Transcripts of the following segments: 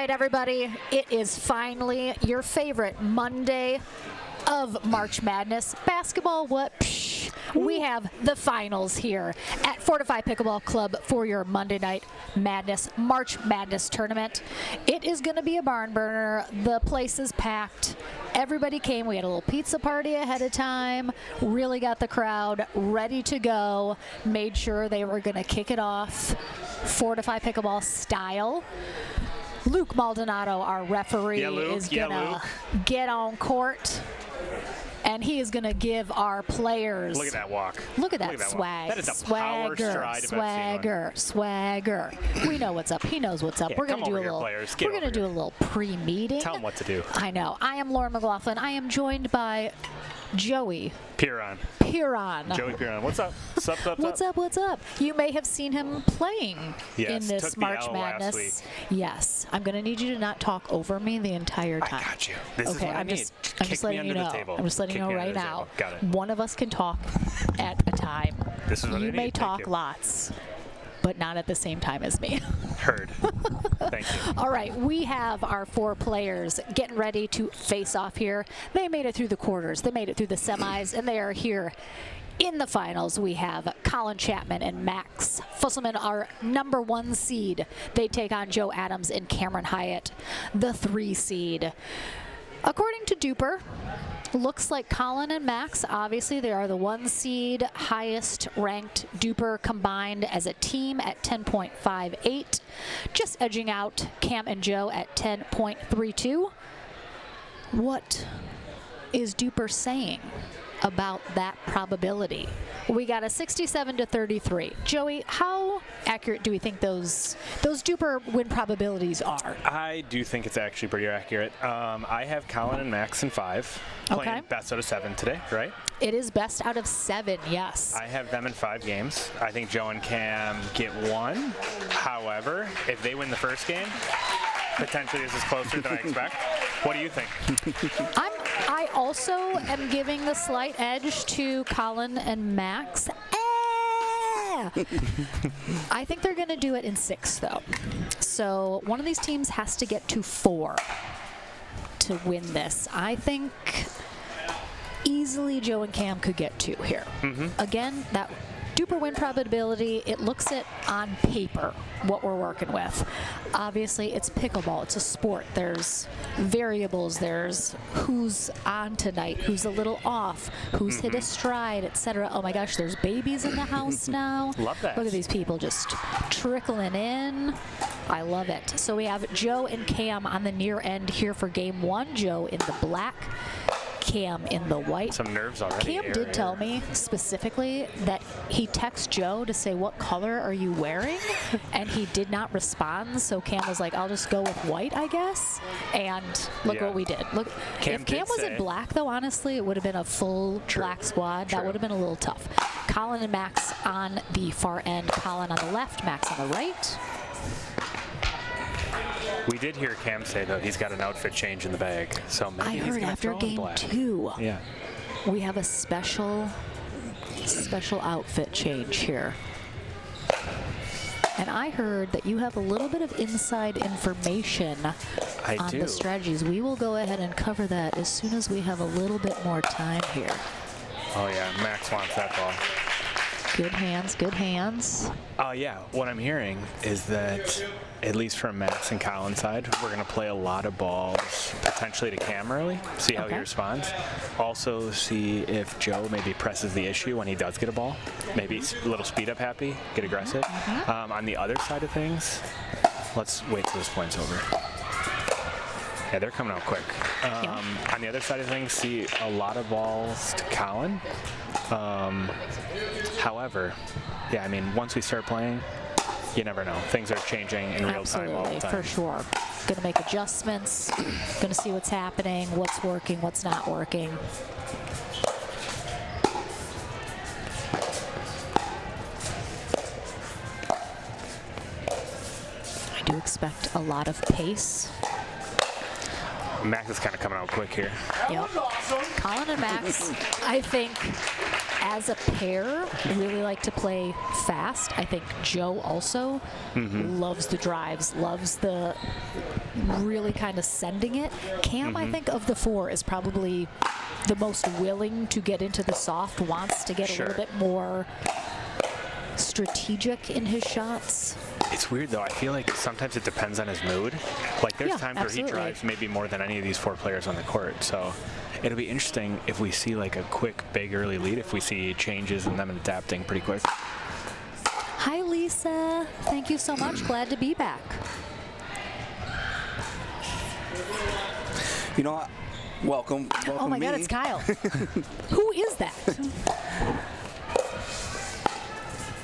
right, everybody. It is finally your favorite Monday of March Madness. Basketball, what? Psh. We have the finals here at Fortify Pickleball Club for your Monday Night Madness, March Madness tournament. It is going to be a barn burner. The place is packed. Everybody came. We had a little pizza party ahead of time. Really got the crowd ready to go. Made sure they were going to kick it off Fortify Pickleball style. Luke Maldonado, our referee, is going to get on court. And he is going to give our players. Look at that walk. Look at that swag. That is a power stride. Swagger. We know what's up. He knows what's up. Yeah, we're going to do a little. We're going to do a little pre-meeting. Tell him what to do. I know. I am Lauren McLaughlin. I am joined by Joey Piron. Joey Piron. What's up? What's up? You may have seen him playing in this March Madness. Yes. I'm going to need you to not talk over me the entire time. I got you. This is what I need. I'm just letting you know. I'm just letting you know right now. Got it. One of us can talk at a time. This is what I need. You may talk lots, but not at the same time as me. Heard. Thank you. All right, we have our 4 players getting ready to face off here. They made it through the quarters. They made it through the semis, and they are here in the finals. We have Colin Chapman and Max Fusselman, our #1 seed. They take on Joe Adams and Cameron Hyatt, the 3 seed. According to Duper, looks like Colin and Max, obviously they are the 1 seed, highest ranked Duper combined as a team at 10.58, just edging out Cam and Joe at 10.32. What is Duper saying about that probability? We got a 67-33. Joey, how accurate do we think those Duper win probabilities are? I do think it's actually pretty accurate. I have Colin and Max in 5, playing best out of 7 today, right? It is best out of 7, yes. I have them in 5 games. I think Joe and Cam get 1. However, if they win the first game, potentially this is closer than I expect. What do you think? I also am giving the slight edge to Colin and Max. I think they're going to do it in 6, though. So one of these teams has to get to 4 to win this. I think easily Joe and Cam could get 2 here. Again, that Duper win probability, it looks it on paper, what we're working with. Obviously, it's pickleball. It's a sport. There's variables. There's who's on tonight, who's a little off, who's hit a stride, etc. Oh my gosh, there's babies in the house now. Love that. Look at these people just trickling in. I love it. So we have Joe and Cam on the near end here for game 1. Joe in the black, Cam in the white. Some nerves already. Cam did tell me specifically that he texted Joe to say, what color are you wearing? And he did not respond, so Cam was like, I'll just go with white, I guess. And look what we did. Look, if Cam was in black, though, honestly, it would have been a full black squad. That would have been a little tough. Colin and Max on the far end. Colin on the left, Max on the right. We did hear Cam say, though, he's got an outfit change in the bag. So maybe I heard after game 2, we have a special outfit change here. And I heard that you have a little bit of inside information on the strategies. We will go ahead and cover that as soon as we have a little bit more time here. Oh, yeah. Max wants that ball. Good hands, good hands. Yeah, what I'm hearing is that, at least from Max and Colin's side, we're going to play a lot of balls, potentially to Cam early, see how he responds. Also see if Joe maybe presses the issue when he does get a ball. Maybe a little speed up happy, get aggressive. On the other side of things, let's wait till this point's over. Yeah, they're coming out quick. On the other side of things, see a lot of balls to Colin. However, yeah, I mean, once we start playing, you never know. Things are changing in real time all the time. For sure. Going to make adjustments, going to see what's happening, what's working, what's not working. I do expect a lot of pace. Max is kind of coming out quick here. Yep. Colin and Max, I think, as a pair, really like to play fast. I think Joe also loves the drives, loves the really kind of sending it. Cam, I think, of the four is probably the most willing to get into the soft, wants to get a little bit more strategic in his shots. It's weird though. I feel like sometimes it depends on his mood. Like there's times where he drives maybe more than any of these four players on the court. So it'll be interesting if we see like a quick, big early lead, if we see changes and them adapting pretty quick. Hi, Lisa. Thank you so much. Glad to be back. You know, welcome oh my God, it's Kyle. Who is that?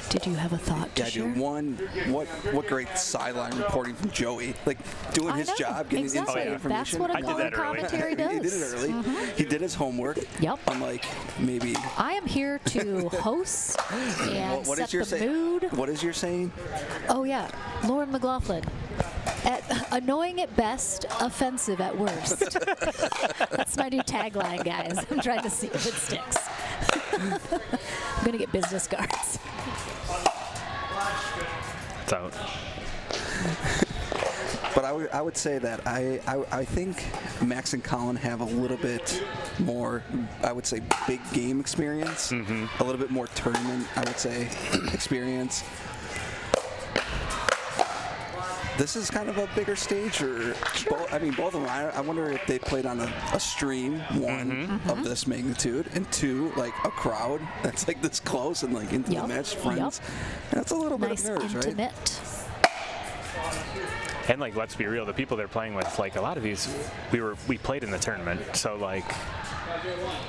Did you have a thought to share? I do. One, what great sideline reporting from Joey. Like, doing his job, getting inside information. That's what a color commentary does. He did it early. He did his homework. Yep. Unlike maybe... I am here to host and set the mood. What is your saying? Oh, yeah. Lauren McLaughlin. Annoying at best, offensive at worst. That's my new tagline, guys. I'm trying to see if it sticks. I'm going to get business cards. It's out. But I would say that I think Max and Colin have a little bit more, I would say, big game experience. A little bit more tournament, I would say, experience. This is kind of a bigger stage, or both of them. I wonder if they played on a stream, one, of this magnitude, and two, like a crowd that's like this close and like into the match, friends. That's a little bit of nerves, intimate. Right? And like, let's be real, the people they're playing with, like a lot of these, we played in the tournament, so like,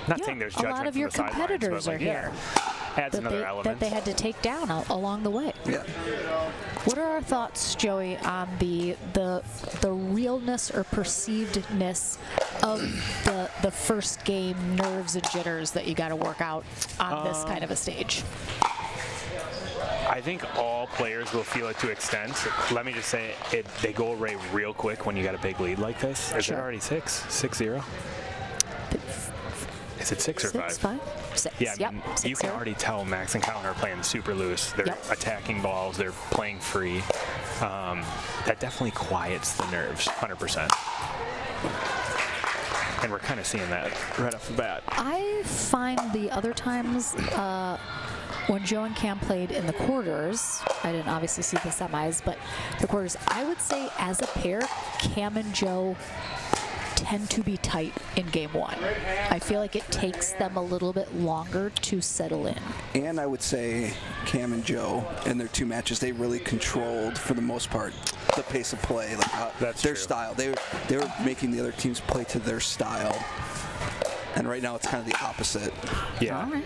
not saying there's judgment. A lot of your competitors but, like, are here. Adds another element that they had to take down along the way. Yeah. What are our thoughts, Joey, on the realness or perceivedness of the first game nerves and jitters that you got to work out on this kind of a stage? I think all players will feel it to extent. Let me just say, they go away real quick when you got a big lead like this. Is it already 6-0? Is it 6 or 5? 5? 6. Yeah, I mean, you can already tell Max and Colin are playing super loose. They're attacking balls. They're playing free. That definitely quiets the nerves, 100%. And we're kind of seeing that right off the bat. I find the other times when Joe and Cam played in the quarters, I didn't obviously see the semis, but the quarters, I would say as a pair, Cam and Joe tend to be tight in game one. I feel like it takes them a little bit longer to settle in. And I would say Cam and Joe in their two matches, they really controlled, for the most part, the pace of play, like their style. They were making the other teams play to their style. And right now it's kind of the opposite. Yeah. All right.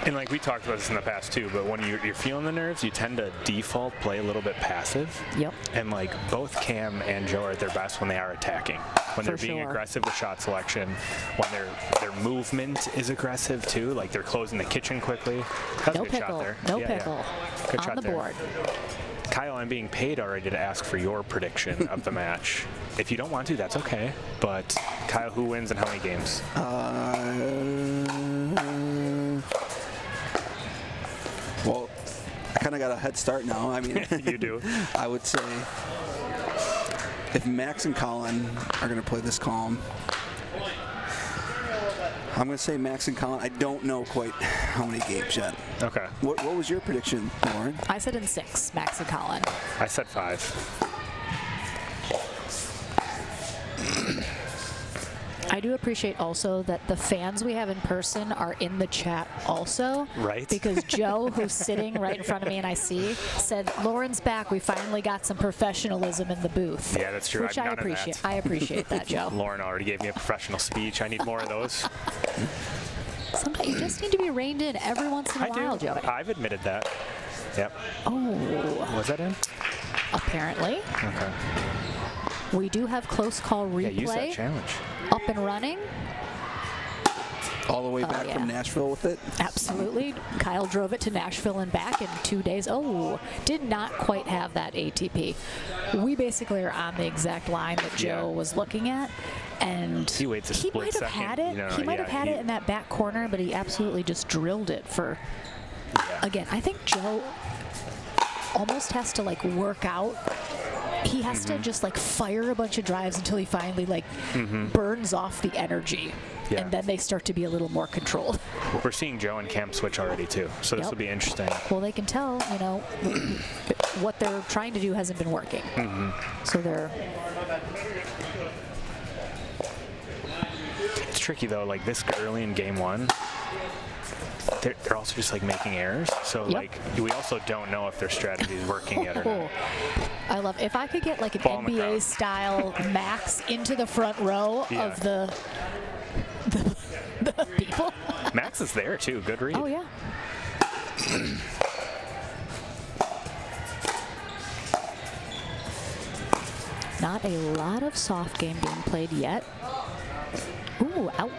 And like we talked about this in the past too, but when you're feeling the nerves, you tend to default play a little bit passive. Yep. And like both Cam and Joe are at their best when they are attacking. When they're being aggressive with shot selection, when their movement is aggressive too, like they're closing the kitchen quickly. That's a good shot there. No pickle. Yeah. Good on shot the there. board. Kyle, I'm being paid already to ask for your prediction of the match. If you don't want to, that's okay. But Kyle, who wins and how many games? Well, I kind of got a head start now. I mean, you do. I would say if Max and Colin are going to play this calm, I'm going to say Max and Colin. I don't know quite how many games yet. Okay. What was your prediction, Lauren? I said in 6, Max and Colin. I said 5. I do appreciate also that the fans we have in person are in the chat also. Right. Because Joe, who's sitting right in front of me and I see, said, Lauren's back. We finally got some professionalism in the booth. Yeah, that's true. Which I appreciate. I appreciate that, Joe. Lauren already gave me a professional speech. I need more of those. Sometimes you just need to be reined in every once in a while, Joey. I've admitted that. Yep. Oh. Was that in? Apparently. Okay. We do have close call replay. Yeah, use that challenge. Up and running. All the way back from Nashville with it? Absolutely. Kyle drove it to Nashville and back in 2 days. Oh, did not quite have that ATP. We basically are on the exact line that Joe was looking at. And he waits a split might have second. had it. He might have had it in that back corner, but he absolutely just drilled it for. Again, I think Joe almost has to like work out. He has to just like fire a bunch of drives until he finally like burns off the energy. And then they start to be a little more controlled. We're seeing Joe and Cam switch already too, so this will be interesting. Well, they can tell, what they're trying to do hasn't been working. So they're. It's tricky though, like this early in game one. They're also just like making errors, so like we also don't know if their strategy is working yet or not. I love if I could get like an NBA style Max into the front row of the people. Max is there too. Good read. Oh yeah. Not a lot of soft game being played yet. Ooh, out.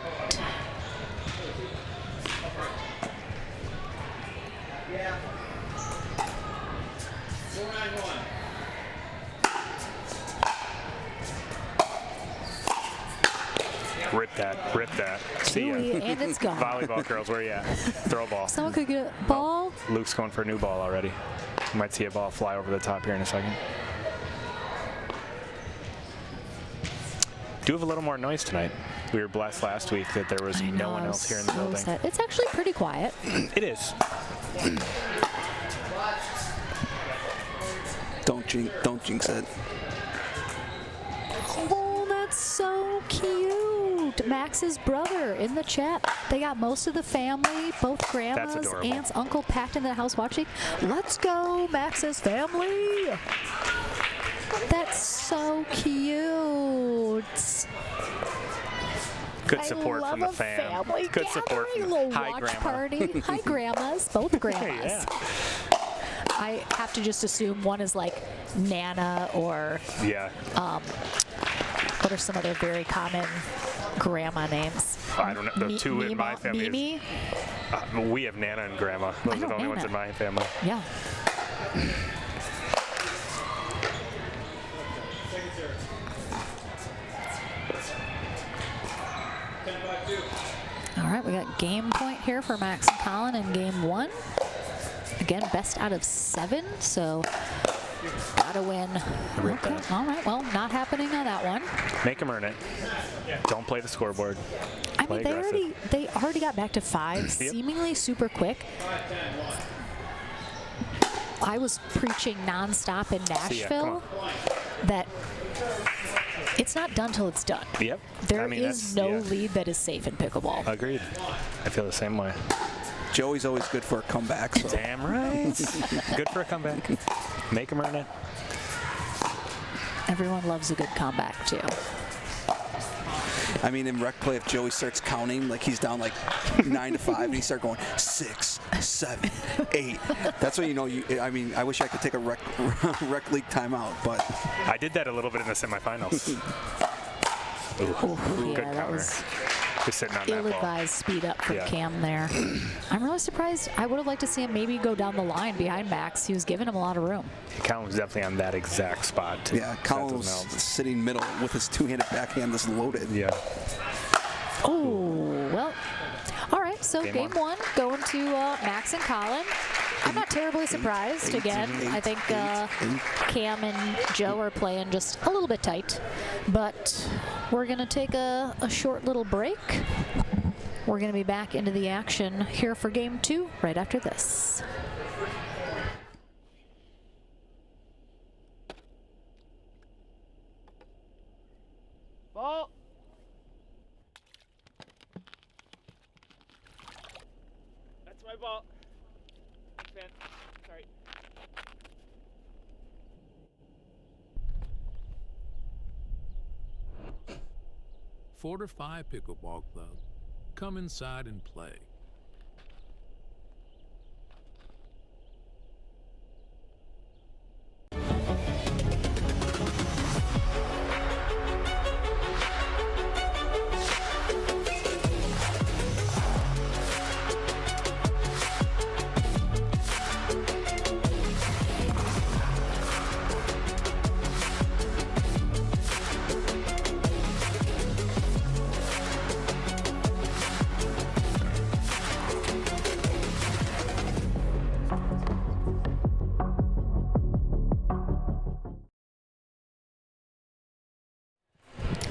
Rip that. See ya. And it's gone. Volleyball girls, where you at? Throw a ball. Someone could get a ball. Oh, Luke's going for a new ball already. You might see a ball fly over the top here in a second. Do have a little more noise tonight. We were blessed last week that there was no one else here in the building. Sad. It's actually pretty quiet. It is. Don't jinx it. Oh, that's so cute. Max's brother in the chat. They got most of the family, both grandmas, aunts, uncle packed in the house watching. Let's go, Max's family. That's so cute. Good support from the fam. Good support from the Hi, Grandma. Party. Hi, grandmas. Both grandmas. I have to just assume one is like Nana or what are some other very common grandma names? I don't know. The two in my family. Mimi? We have Nana and Grandma. Those are the only ones in my family. Yeah. All right, we got game point here for Max and Colin in game one. Again, best out of 7, so gotta win. Okay. All right, well, not happening on that one. Make them earn it. Don't play the scoreboard. I mean, they already got back to 5, seemingly super quick. I was preaching nonstop in Nashville that it's not done till it's done. Yep. There is no lead that is safe in pickleball. Agreed. I feel the same way. Joey's always good for a comeback. So. Damn right. Good for a comeback. Make him earn it. Everyone loves a good comeback, too. I mean, in rec play, if Joey starts counting, like he's down like 9-5, and he starts going 6, 7, 8. That's when you know. I mean, I wish I could take a rec league timeout, but I did that a little bit in the semifinals. Ooh, good cover. Just sitting on that ball. Ill-advised speed up from Cam there. I'm really surprised. I would have liked to see him maybe go down the line behind Max. He was giving him a lot of room. Colin was definitely on that exact spot, too. Yeah, Colin was sitting middle with his two-handed backhand that's loaded. Yeah. Oh, well. All right, so game one going to Max and Colin. I'm not terribly surprised. Again, I think Cam and Joe are playing just a little bit tight. But we're going to take a short little break. We're going to be back into the action here for game 2 right after this. Ball. That's my ball. Sorry. Fortify Pickleball Club. Come inside and play.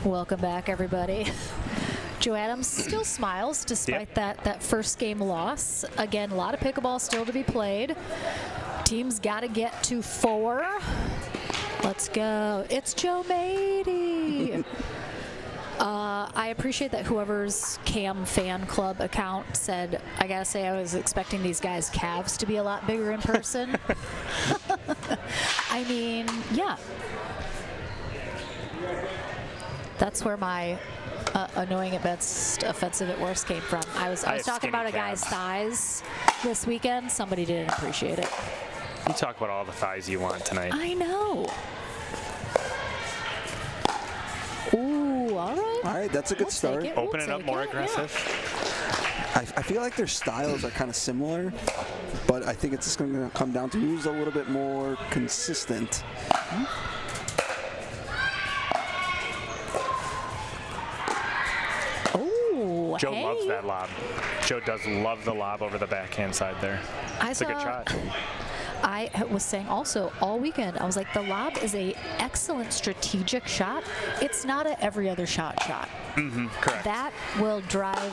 Welcome back, everybody. Joe Adams still smiles despite that first game loss. Again, a lot of pickleball still to be played. Team's got to get to 4. Let's go. It's Joe Mady. I appreciate that whoever's Cam fan club account said, I gotta say, I was expecting these guys' calves to be a lot bigger in person. I mean, yeah. That's where my annoying at best, offensive at worst came from. I was talking about a guy's thighs this weekend. Somebody didn't appreciate it. You talk about all the thighs you want tonight. I know. Ooh, all right. All right, that's a good start. Open it up more aggressive. I feel like their styles are kind of similar, but I think it's just going to come down to who's a little bit more consistent. Oh, Joe hey. loves that lob. Joe does love the lob over the backhand side there. It's a good shot. I was saying also all weekend, I was like, the lob is a excellent strategic shot. It's not a every other shot. Correct. That will drive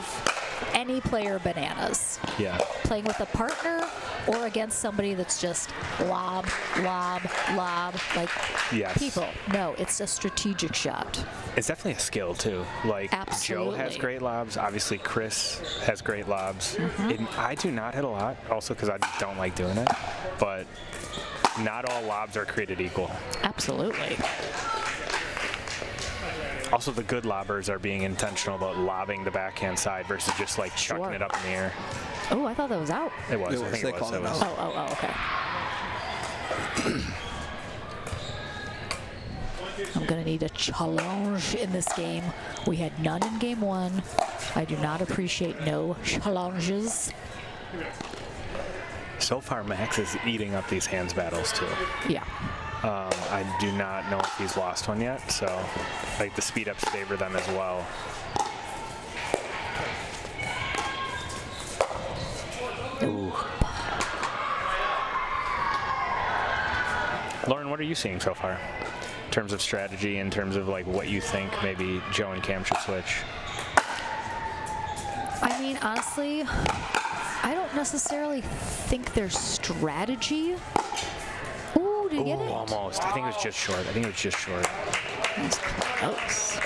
any player bananas. Yeah. Playing with a partner or against somebody that's just lob, lob, lob. Like, Yes. people, no, it's a strategic shot. It's definitely a skill too. Like Absolutely. Joe has great lobs. Obviously Chris has great lobs. And I do not hit a lot, also because I just don't like doing it. But not all lobs are created equal. Absolutely. Also, the good lobbers are being intentional about lobbing the backhand side versus just like chucking it up in the air. Oh, I thought that was out. It was. It I was. think They it was. called it out. Oh, okay. I'm going to need a challenge in this game. We had none in game 1. I do not appreciate no challenges. So far, Max is eating up these hands battles too. Yeah. I do not know if he's lost one yet, so like the speed ups favor them as well. Ooh. Lauren, what are you seeing so far in terms of strategy, in terms of like what you think maybe Joe and Cam should switch? I mean, honestly, I don't necessarily think their strategy. Ooh, did you get it? Almost. I think it was just short. That's close.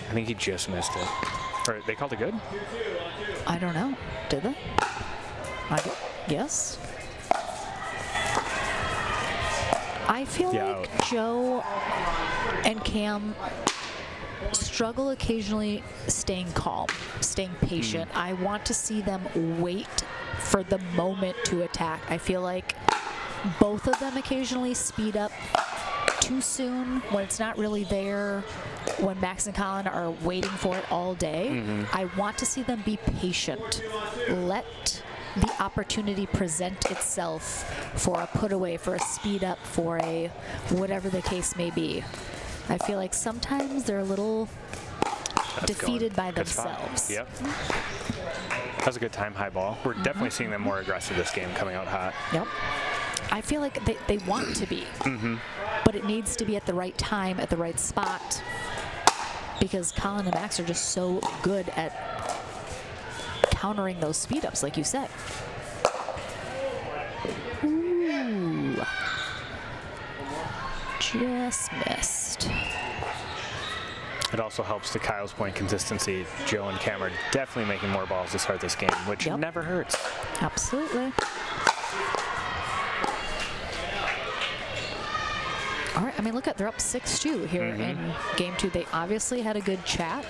I think he just missed it. Or they called it good? I don't know. Did they? Yes. I feel like Joe and Cam struggle occasionally staying calm, staying patient. I want to see them wait for the moment to attack. I feel like both of them occasionally speed up too soon when it's not really there, when Max and Colin are waiting for it all day. I want to see them be patient. Let the opportunity present itself for a put away, for a speed up, for a whatever the case may be. I feel like sometimes they're a little defeated by themselves. Yep. That was a good time, high ball. We're definitely seeing them more aggressive this game, coming out hot. Yep. I feel like they want to be, but it needs to be at the right time, at the right spot, because Colin and Max are just so good at countering those speed ups, like you said. Ooh. Just missed. It also helps to Kyle's point consistency. Joe and Cam are definitely making more balls to start this game, which never hurts. Absolutely. All right, I mean, look at, they're up 6-2 here in game 2. They obviously had a good chat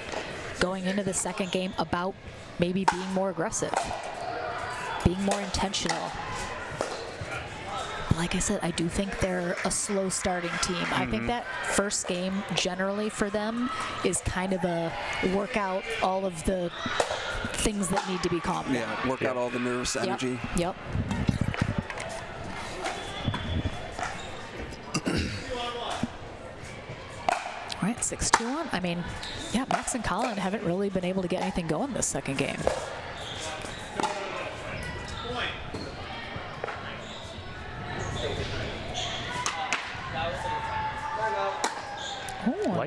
going into the second game about maybe being more aggressive, being more intentional. Like I said, I do think they're a slow starting team. I think that first game generally for them is kind of a workout all of the things that need to be calmed down. Yeah, work out all the nervous energy. Yep. All right, 6-2 on. I mean, yeah, Max and Colin haven't really been able to get anything going this second game.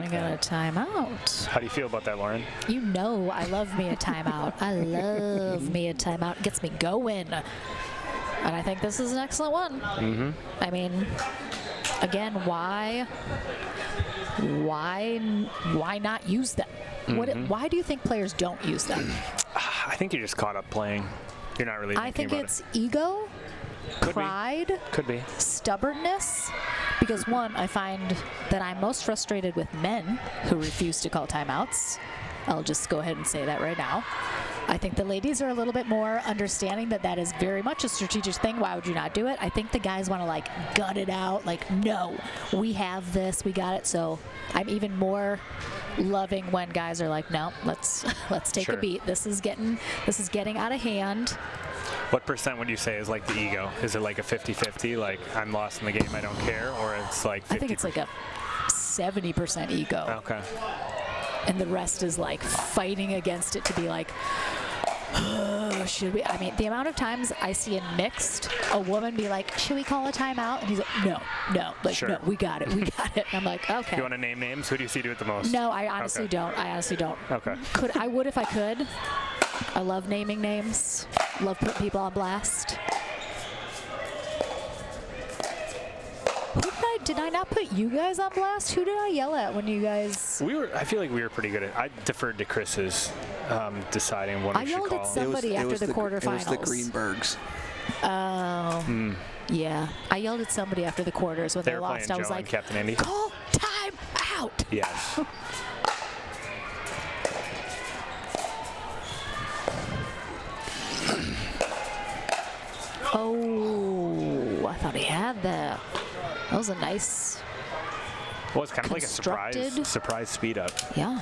calling it a timeout. How do you feel about that, Lauren? You know I love me a timeout. I love me a timeout. It gets me going. And I think this is an excellent one. I mean, again, why not use them? Why do you think players don't use them? I think you're just caught up playing. You're not really thinking about it's ego, pride, Could be. stubbornness. Because one, I find that I'm most frustrated with men who refuse to call timeouts. I'll just go ahead and say that right now. I think the ladies are a little bit more understanding that that is very much a strategic thing. Why would you not do it? I think the guys want to like gut it out. Like, no, we have this, we got it. So I'm even more loving when guys are like, no, let's take a beat. This is getting out of hand. What percent would you say is like the ego? Is it like a 50-50, like I'm lost in the game, I don't care, or it's like 50%? I think it's like a 70% ego. Okay. And the rest is like fighting against it to be like, oh, should we? I mean, the amount of times I see in mixed a woman be like, should we call a timeout? And he's like, no, like, no, we got it. And I'm like, okay. You want to name names? Who do you see do it the most? No, I honestly don't. Okay. I would if I could. I love naming names. Love putting people on blast. Did I not put you guys on blast? Who did I yell at when you guys? I feel like we were pretty good at. I deferred to Chris's deciding what we should call. I yelled at somebody after the quarterfinals. It was the Greenbergs. Oh. Yeah. I yelled at somebody after the quarters when they lost. I was like, Captain Andy. Call time out. Yes. Oh, I thought he had that. That was a nice. Well, it's kind of like a surprise speed up. Yeah.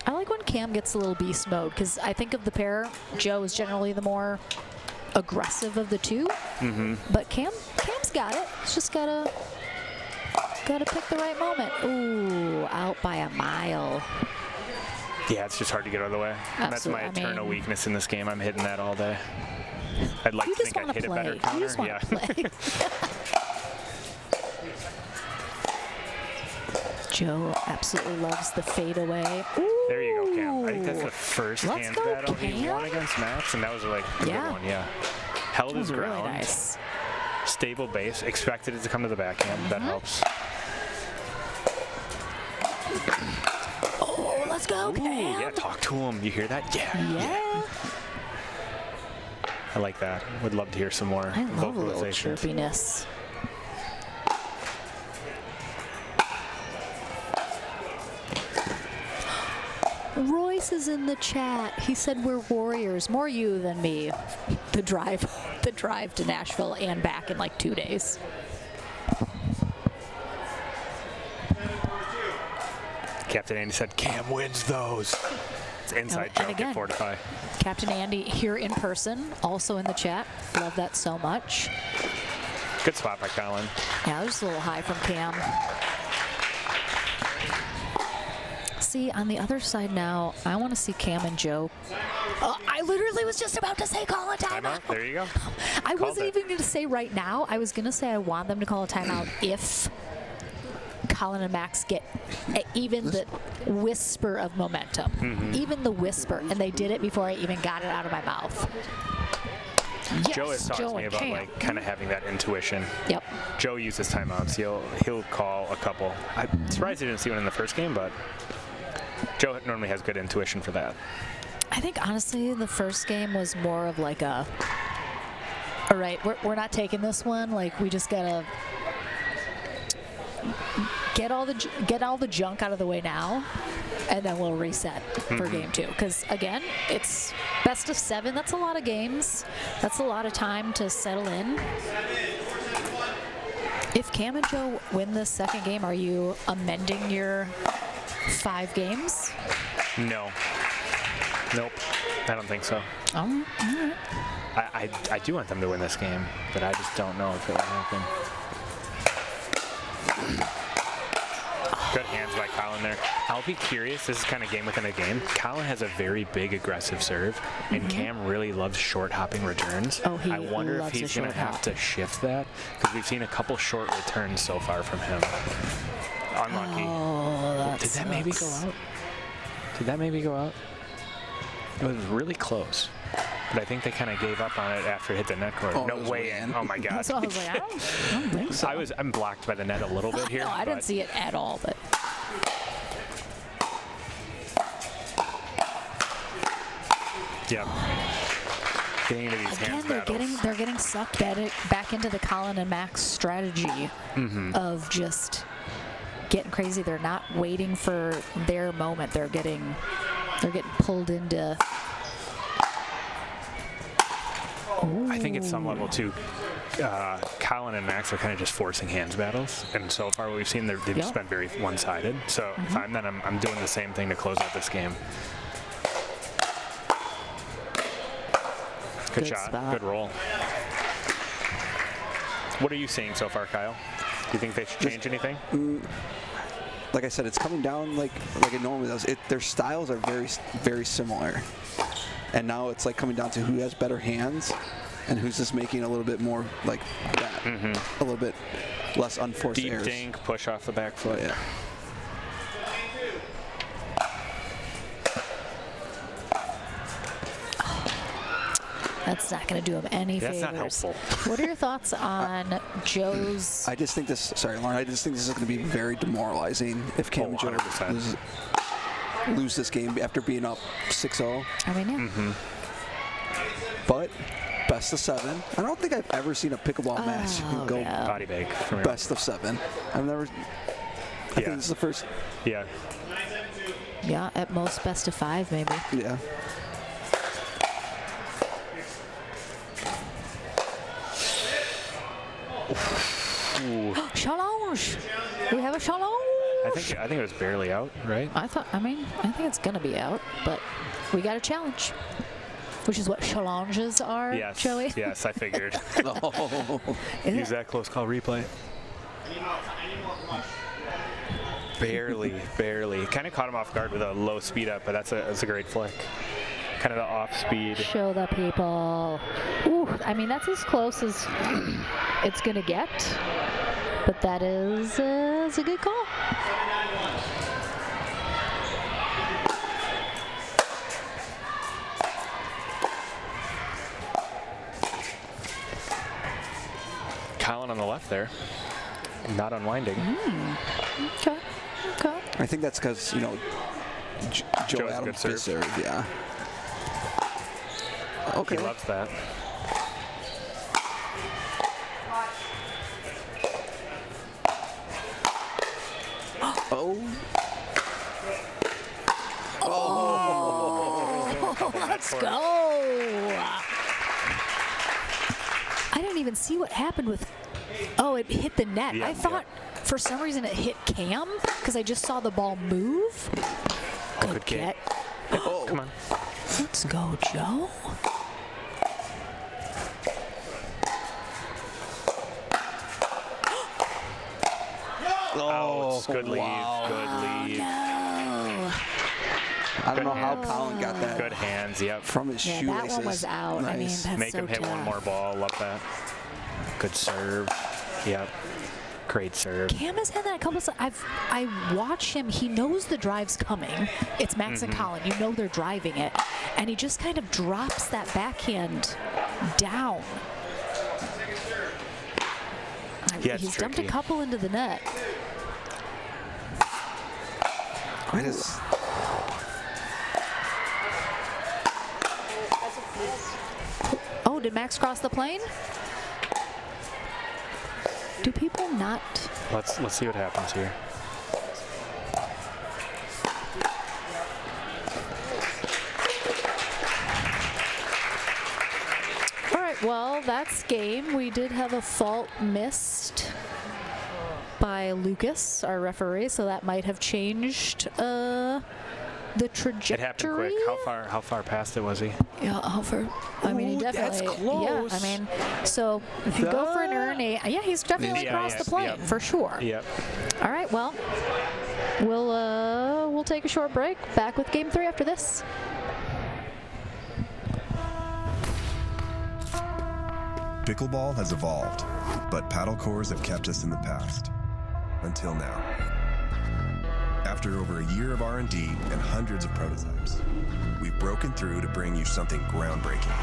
I like when Cam gets a little beast mode because I think of the pair, Joe is generally the more aggressive of the two. But Cam's got it. He's just gotta pick the right moment. Ooh, out by a mile. Yeah, it's just hard to get out of the way. And that's my eternal weakness in this game. I'm hitting that all day. I'd like to think I'd hit a better counter. You just want to play. Joe absolutely loves the fadeaway. There you go, Cam. I think that's the first hands battle he won against Max, and that was like a good one, yeah. Held his ground. Really nice. Stable base. Expected it to come to the backhand. That helps. Oh, let's go, Cam. Yeah, talk to him. You hear that? Yeah. I like that. Would love to hear some more I love a little vocalization. chirpiness. Royce is in the chat. He said we're warriors. More you than me. The drive to Nashville and back in like 2 days. Captain Andy said Cam wins those. It's inside joke at Fortify. Captain Andy here in person, also in the chat. Love that so much. Good spot by Colin. Yeah, just a little high from Cam. See, on the other side now, I want to see Cam and Joe. I literally was just about to say call a timeout. There you go. I wasn't even going to say right now. I was going to say I want them to call a timeout if Colin and Max get even the whisper of momentum. Even the whisper. And they did it before I even got it out of my mouth. Yes, Joe has talked to me about like kind of having that intuition. Yep. Joe uses timeouts. He'll call a couple. I'm surprised he didn't see one in the first game, but Joe normally has good intuition for that. I think honestly the first game was more of like a, all right, we're not taking this one. Like we just gotta get all the junk out of the way now, and then we'll reset for game 2. Because again, it's best of 7. That's a lot of games. That's a lot of time to settle in. If Cam and Joe win this second game, are you amending your 5 games? No. Nope. I don't think so. All right. I do want them to win this game, but I just don't know if it will happen. Good hands by Colin there. I'll be curious. This is kind of game within a game. Colin has a very big aggressive serve, and Cam really loves short hopping returns. Oh, he I wonder if loves he's a going to short have hop. to shift that, because we've seen a couple short returns so far from him. Unlucky. Oh, Did that maybe go out? Did that maybe go out? It was really close. But I think they kind of gave up on it after it hit the net cord. Oh, No way in. Oh my God. So I was like, I don't think so. I'm blocked by the net a little bit here. No, I didn't see it at all, but. Yeah. Getting into these hands battles. They're getting sucked back into the Colin and Max strategy of just getting crazy. They're not waiting for their moment. They're getting pulled into. I think at some level too, Colin and Max are kind of just forcing hands battles, and so far what we've seen, they've just been very one-sided. So if I'm them, I'm doing the same thing to close out this game. Good shot. Spot. Good roll. What are you seeing so far, Kyle? Do you think they should change anything? Like I said, it's coming down like it normally does. Their styles are very, very similar. And now it's like coming down to who has better hands and who's just making a little bit more like that. A little bit less unforced Deep errors. dink, push off the back foot. Yeah. That's not going to do him any favors. That's not helpful. What are your thoughts on Joe's? I just think this. Sorry, Lauren. I just think this is going to be very demoralizing if Cam and Joe 100%. lose this game after being up 6-0. I mean, yeah. But best of 7. I don't think I've ever seen a pickleball match go Body bag. From here. best of 7. I've never. I think this is the first. Yeah. Yeah, at most best of 5, maybe. Yeah. Ooh. Challenge! We have a challenge! I think it was barely out, right? I think it's going to be out, but we got a challenge. Which is what challenges are, Yes. Joey? Yes, I figured. Is Use it? that close call replay. Barely. Kind of caught him off guard with a low speed up, but that's a great flick. Kind of the off speed. Show the people. Ooh, I mean, that's as close as it's going to get. But that is a good call. Colin on the left there. Not unwinding. Okay. I think that's because, Joe Joe's a Adams good serve. serve. Yeah. Okay. He loves that. Let's go. I didn't even see what happened with. Oh, it hit the net. Yeah, I thought for some reason it hit Cam because I just saw the ball move. Good kick. Oh, Come on. Let's go, Joe. Oh, good lead. wow. Good lead. No. I don't know how Colin got that Good hands. Yep. from his Yeah, shoelaces. that one was out. I mean, Nice. that's Make so him hit tough. one more ball. Love that. Good serve. Yep. Great serve. Cam has had that a couple. I watch him. He knows the drive's coming. It's Max and Colin. You know they're driving it, and he just kind of drops that backhand down. Yeah, it's He's dumped a tricky. couple into the net. I just. Oh, did Max cross the plane? Do people not? Let's see what happens here. All right, well, that's game. We did have a fault missed by Lucas, our referee, so that might have changed the trajectory. It happened quick. How far past it was he? Yeah, how far? I mean, he Ooh, that's definitely. close. Yeah, I mean, so if you go for an earn, yeah, he's definitely Yeah, across yeah, the plane yep. for sure. Yep. All right, well, we'll take a short break. Back with Game 3 after this. Pickleball has evolved, but paddle cores have kept us in the past. Until now. After over a year of R&D and hundreds of prototypes, we've broken through to bring you something groundbreaking.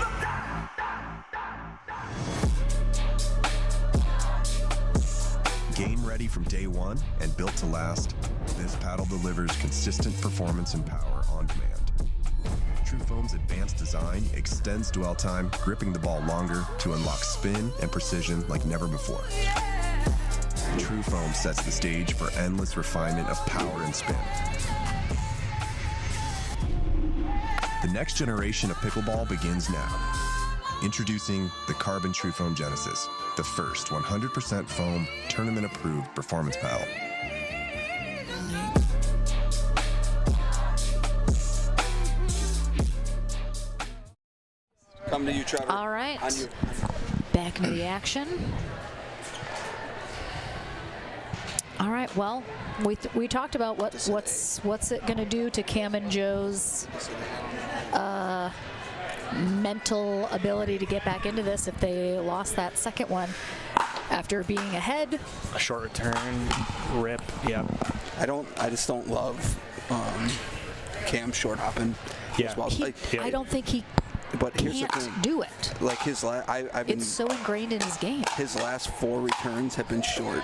Game ready from day one and built to last, this paddle delivers consistent performance and power on demand. True Foam's advanced design extends dwell time, gripping the ball longer to unlock spin and precision like never before. True Foam sets the stage for endless refinement of power and spin. The next generation of pickleball begins now. Introducing the Carbon True Foam Genesis, the first 100% foam, tournament-approved performance paddle. Coming to you, Trevor. All right. On you. Back into the action. All right. Well, we talked about what's it going to do to Cam and Joe's mental ability to get back into this if they lost that second one after being ahead. A short return, rip, yeah. I just don't love Cam short hopping. Yeah. As well. I don't think he But here's the can't thing. do it. Like It's so ingrained in his game. his last 4 returns have been short.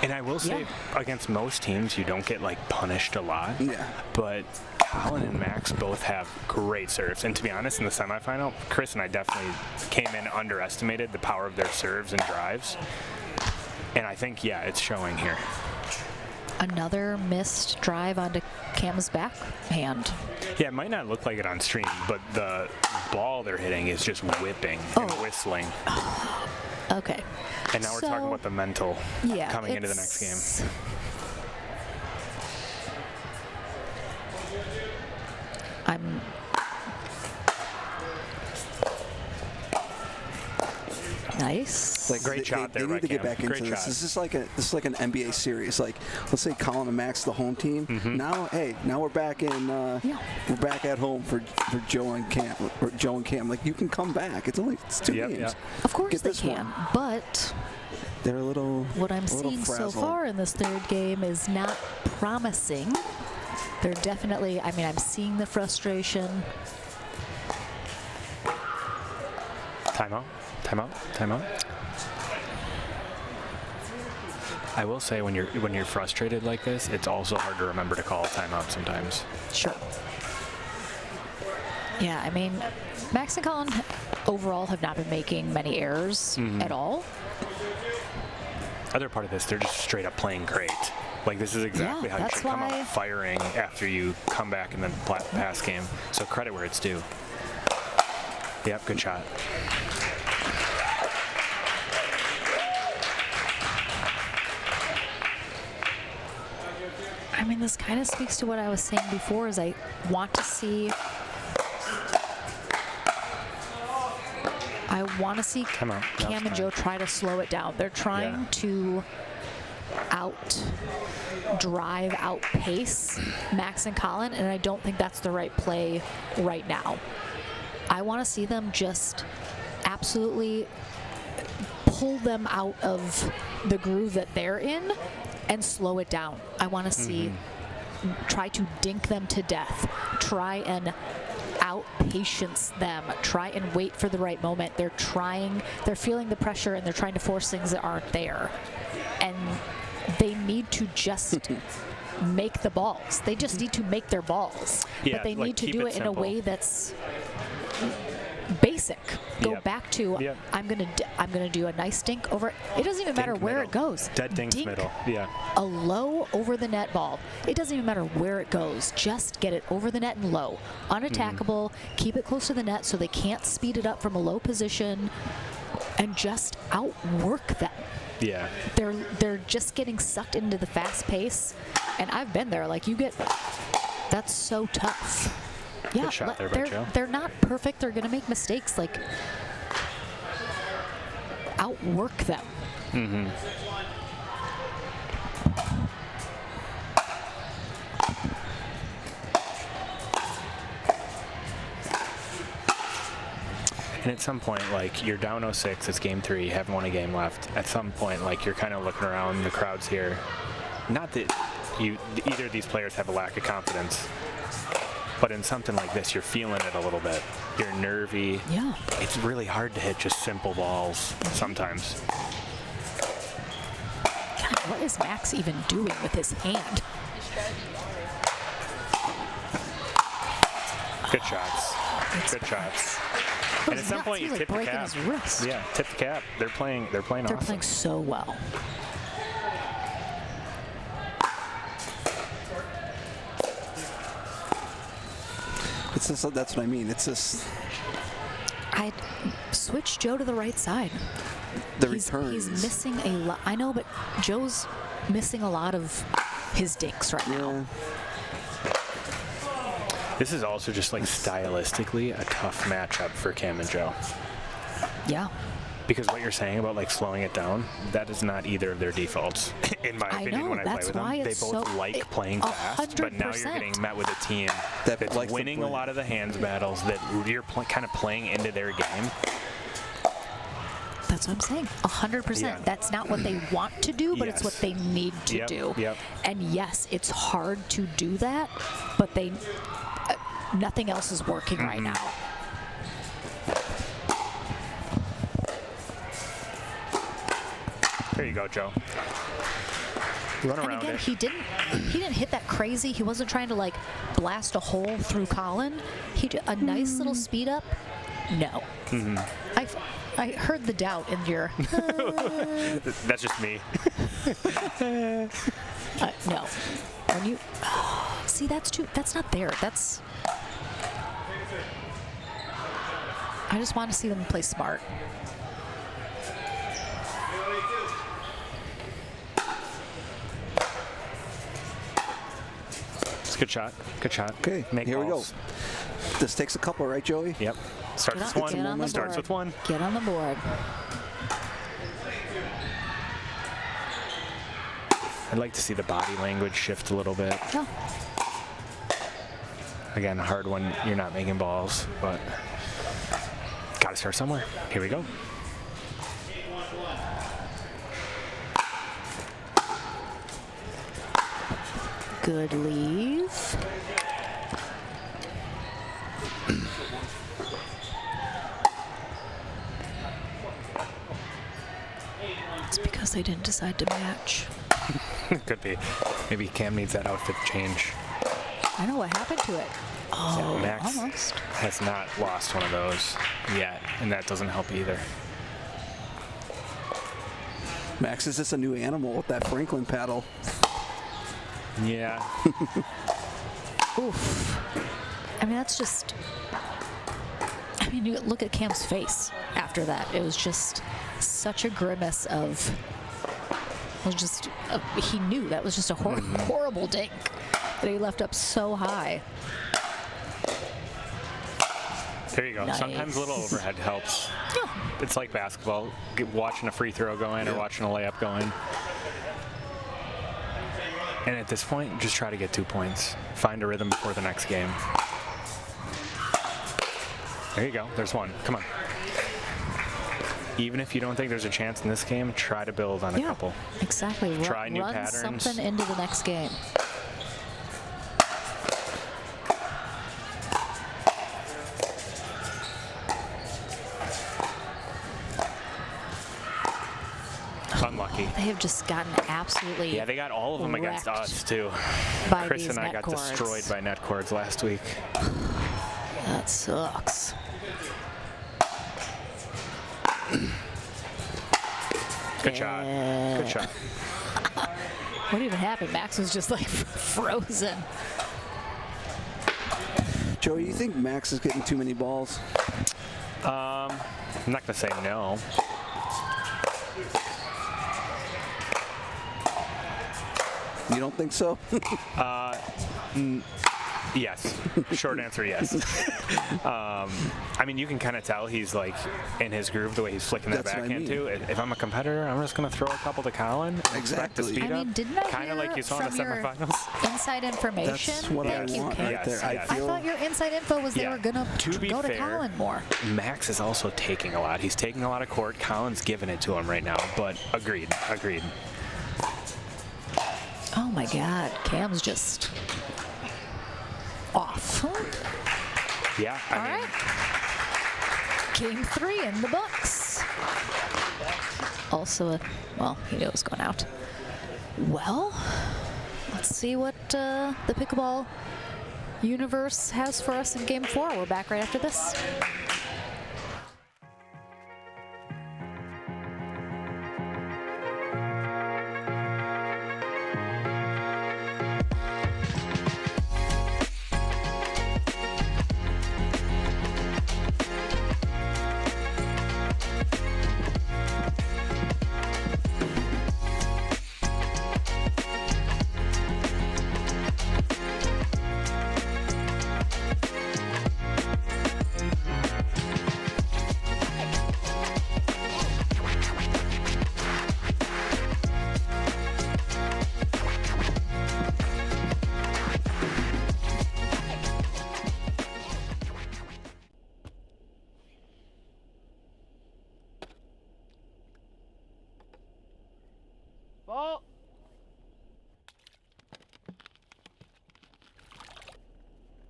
And I will say, against most teams, you don't get like punished a lot. Yeah. But Colin and Max both have great serves. And to be honest, in the semifinal, Chris and I definitely came in underestimated the power of their serves and drives. And I think, yeah, it's showing here. Another missed drive onto Cam's backhand. Yeah, it might not look like it on stream, but the ball they're hitting is just whipping and whistling. Okay. And now we're talking about the mental coming into the next game. Nice. Like Great shot there they by need to get Cam. back into Great this. shot. This is like an NBA series. Like, let's say Colin and Max, the home team. Now we're back in. We're back at home for Joe and Cam. Or Joe and Cam. Like, you can come back. It's 2 games. Yep. Of course Get they this can, one. but They're a little. what I'm a little seeing so frazzled. far in this third game is not promising. They're definitely, I'm seeing the frustration. Timeout. I will say when you're frustrated like this, it's also hard to remember to call a timeout sometimes. Sure. Yeah, Max and Colin overall have not been making many errors at all. Other part of this, they're just straight up playing great. Like, this is exactly how you should come out firing after you come back in the pass game. So credit where it's due. Yep, good shot. This kind of speaks to what I was saying before, is I want to see Cam and Joe try to slow it down. They're trying to outpace Max and Colin, and I don't think that's the right play right now. I want to see them just absolutely pull them out of the groove that they're in and slow it down. I want to see, try to dink them to death, try and out-patience them, try and wait for the right moment. They're feeling the pressure and they're trying to force things that aren't there. And they need to just make the balls. They just need to make their balls. Yeah, but they like, need to keep do it it in a simple. way that's basic. Go back to I'm gonna do a nice dink over. It doesn't even matter where it goes. Dead dink's middle. Yeah. A low over the net ball. It doesn't even matter where it goes. Just get it over the net and low. Unattackable. Keep it close to the net so they can't speed it up from a low position, and just outwork them. Yeah. They're just getting sucked into the fast pace, and I've been there. Like, that's so tough. Yeah, Good shot there by Joe. they're not perfect. They're going to make mistakes. Like, outwork them. And at some point, like, you're down 0-6, it's game 3, you haven't won a game left. At some point, like, you're kind of looking around, the crowd's here. Not that either of these players have a lack of confidence. But in something like this, you're feeling it a little bit. You're nervy. Yeah. It's really hard to hit just simple balls sometimes. God, what is Max even doing with his hand? Good shots. Good shots. And at some point, you tip the cap. His wrist. Yeah, tip the cap. They're playing awesome. They're playing so well. It's just, that's what I mean. It's just I'd switch Joe to the right side. the He's returns. missing a lot. I know, but Joe's missing a lot of his dinks right now. This is also just like stylistically a tough matchup for Cam and Joe. Yeah. Because what you're saying about like slowing it down, that is not either of their defaults, in my opinion, when I play with them. They both like playing fast, but now you're getting met with a team that's winning a lot of the hands battles, that you're kind of playing into their game. That's what I'm saying. 100%. Yeah. That's not what they want to do, but it's what they need to do. Yep. And yes, it's hard to do that, but they nothing else is working right now. There you go, Joe. Run And around again, it. he didn't hit that crazy. He wasn't trying to like blast a hole through Colin. He did a nice little speed up. No. I heard the doubt in your. That's just me. No. When you see, that's not there. That's. I just want to see them play smart. It's a good shot. Good shot. Okay, Make here balls. we go. This takes a couple, right, Joey? Yep. Starts with one. Get on the Starts board. with one. Get on the board. I'd like to see the body language shift a little bit. Yeah. Again, hard when you're not making balls, but gotta start somewhere. Here we go. Good leave. It's because they didn't decide to match. Could be. Maybe Cam needs that outfit change. I know what happened to it. Oh, Max almost. has not lost one of those yet, and that doesn't help either. Max is just a new animal with that Franklin paddle. Yeah. Oof. I mean, that's just. I mean, you look at Cam's face after that. It was just such a grimace of. It was just. He knew that was just a horrible dink that he left up so high. There you go. Nice. Sometimes a little overhead helps. Yeah. It's like basketball, watching a free throw go in or watching a layup go in. And at this point, just try to get 2 points. Find a rhythm before the next game. There you go. There's one. Come on. Even if you don't think there's a chance in this game, try to build on a couple. Exactly. Try new run patterns. Something into the next game. Unlucky. They have just gotten absolutely. Yeah, they got all of them against wrecked us, too. by Chris these and I net got cords. destroyed by net cords last week. That sucks. Good shot. Good shot. What even happened? Max was just like frozen. Joey, you think Max is getting too many balls? I'm not going to say no. You don't think so? Yes. Short answer, yes. I mean, you can kind of tell he's like in his groove the way he's flicking that That's what I backhand mean. too. If I'm a competitor, I'm just going to throw a couple to Colin. Exactly. Speed I mean, up, didn't I kind of hear like you saw in the from your semifinals? inside information? That's what Thank I you, want Kate. right there. Yes, I yes. I feel thought your inside info was they Yeah. were gonna To be go to fair, Colin more. Max is also taking a lot. He's taking a lot of court. Colin's giving it to him right now, but agreed. Oh my God, Cam's just off. Yeah, All right. Game 3 in the books. Also, well, he knew it was going out. Well, let's see what the pickleball universe has for us in Game 4. We're back right after this. Ball.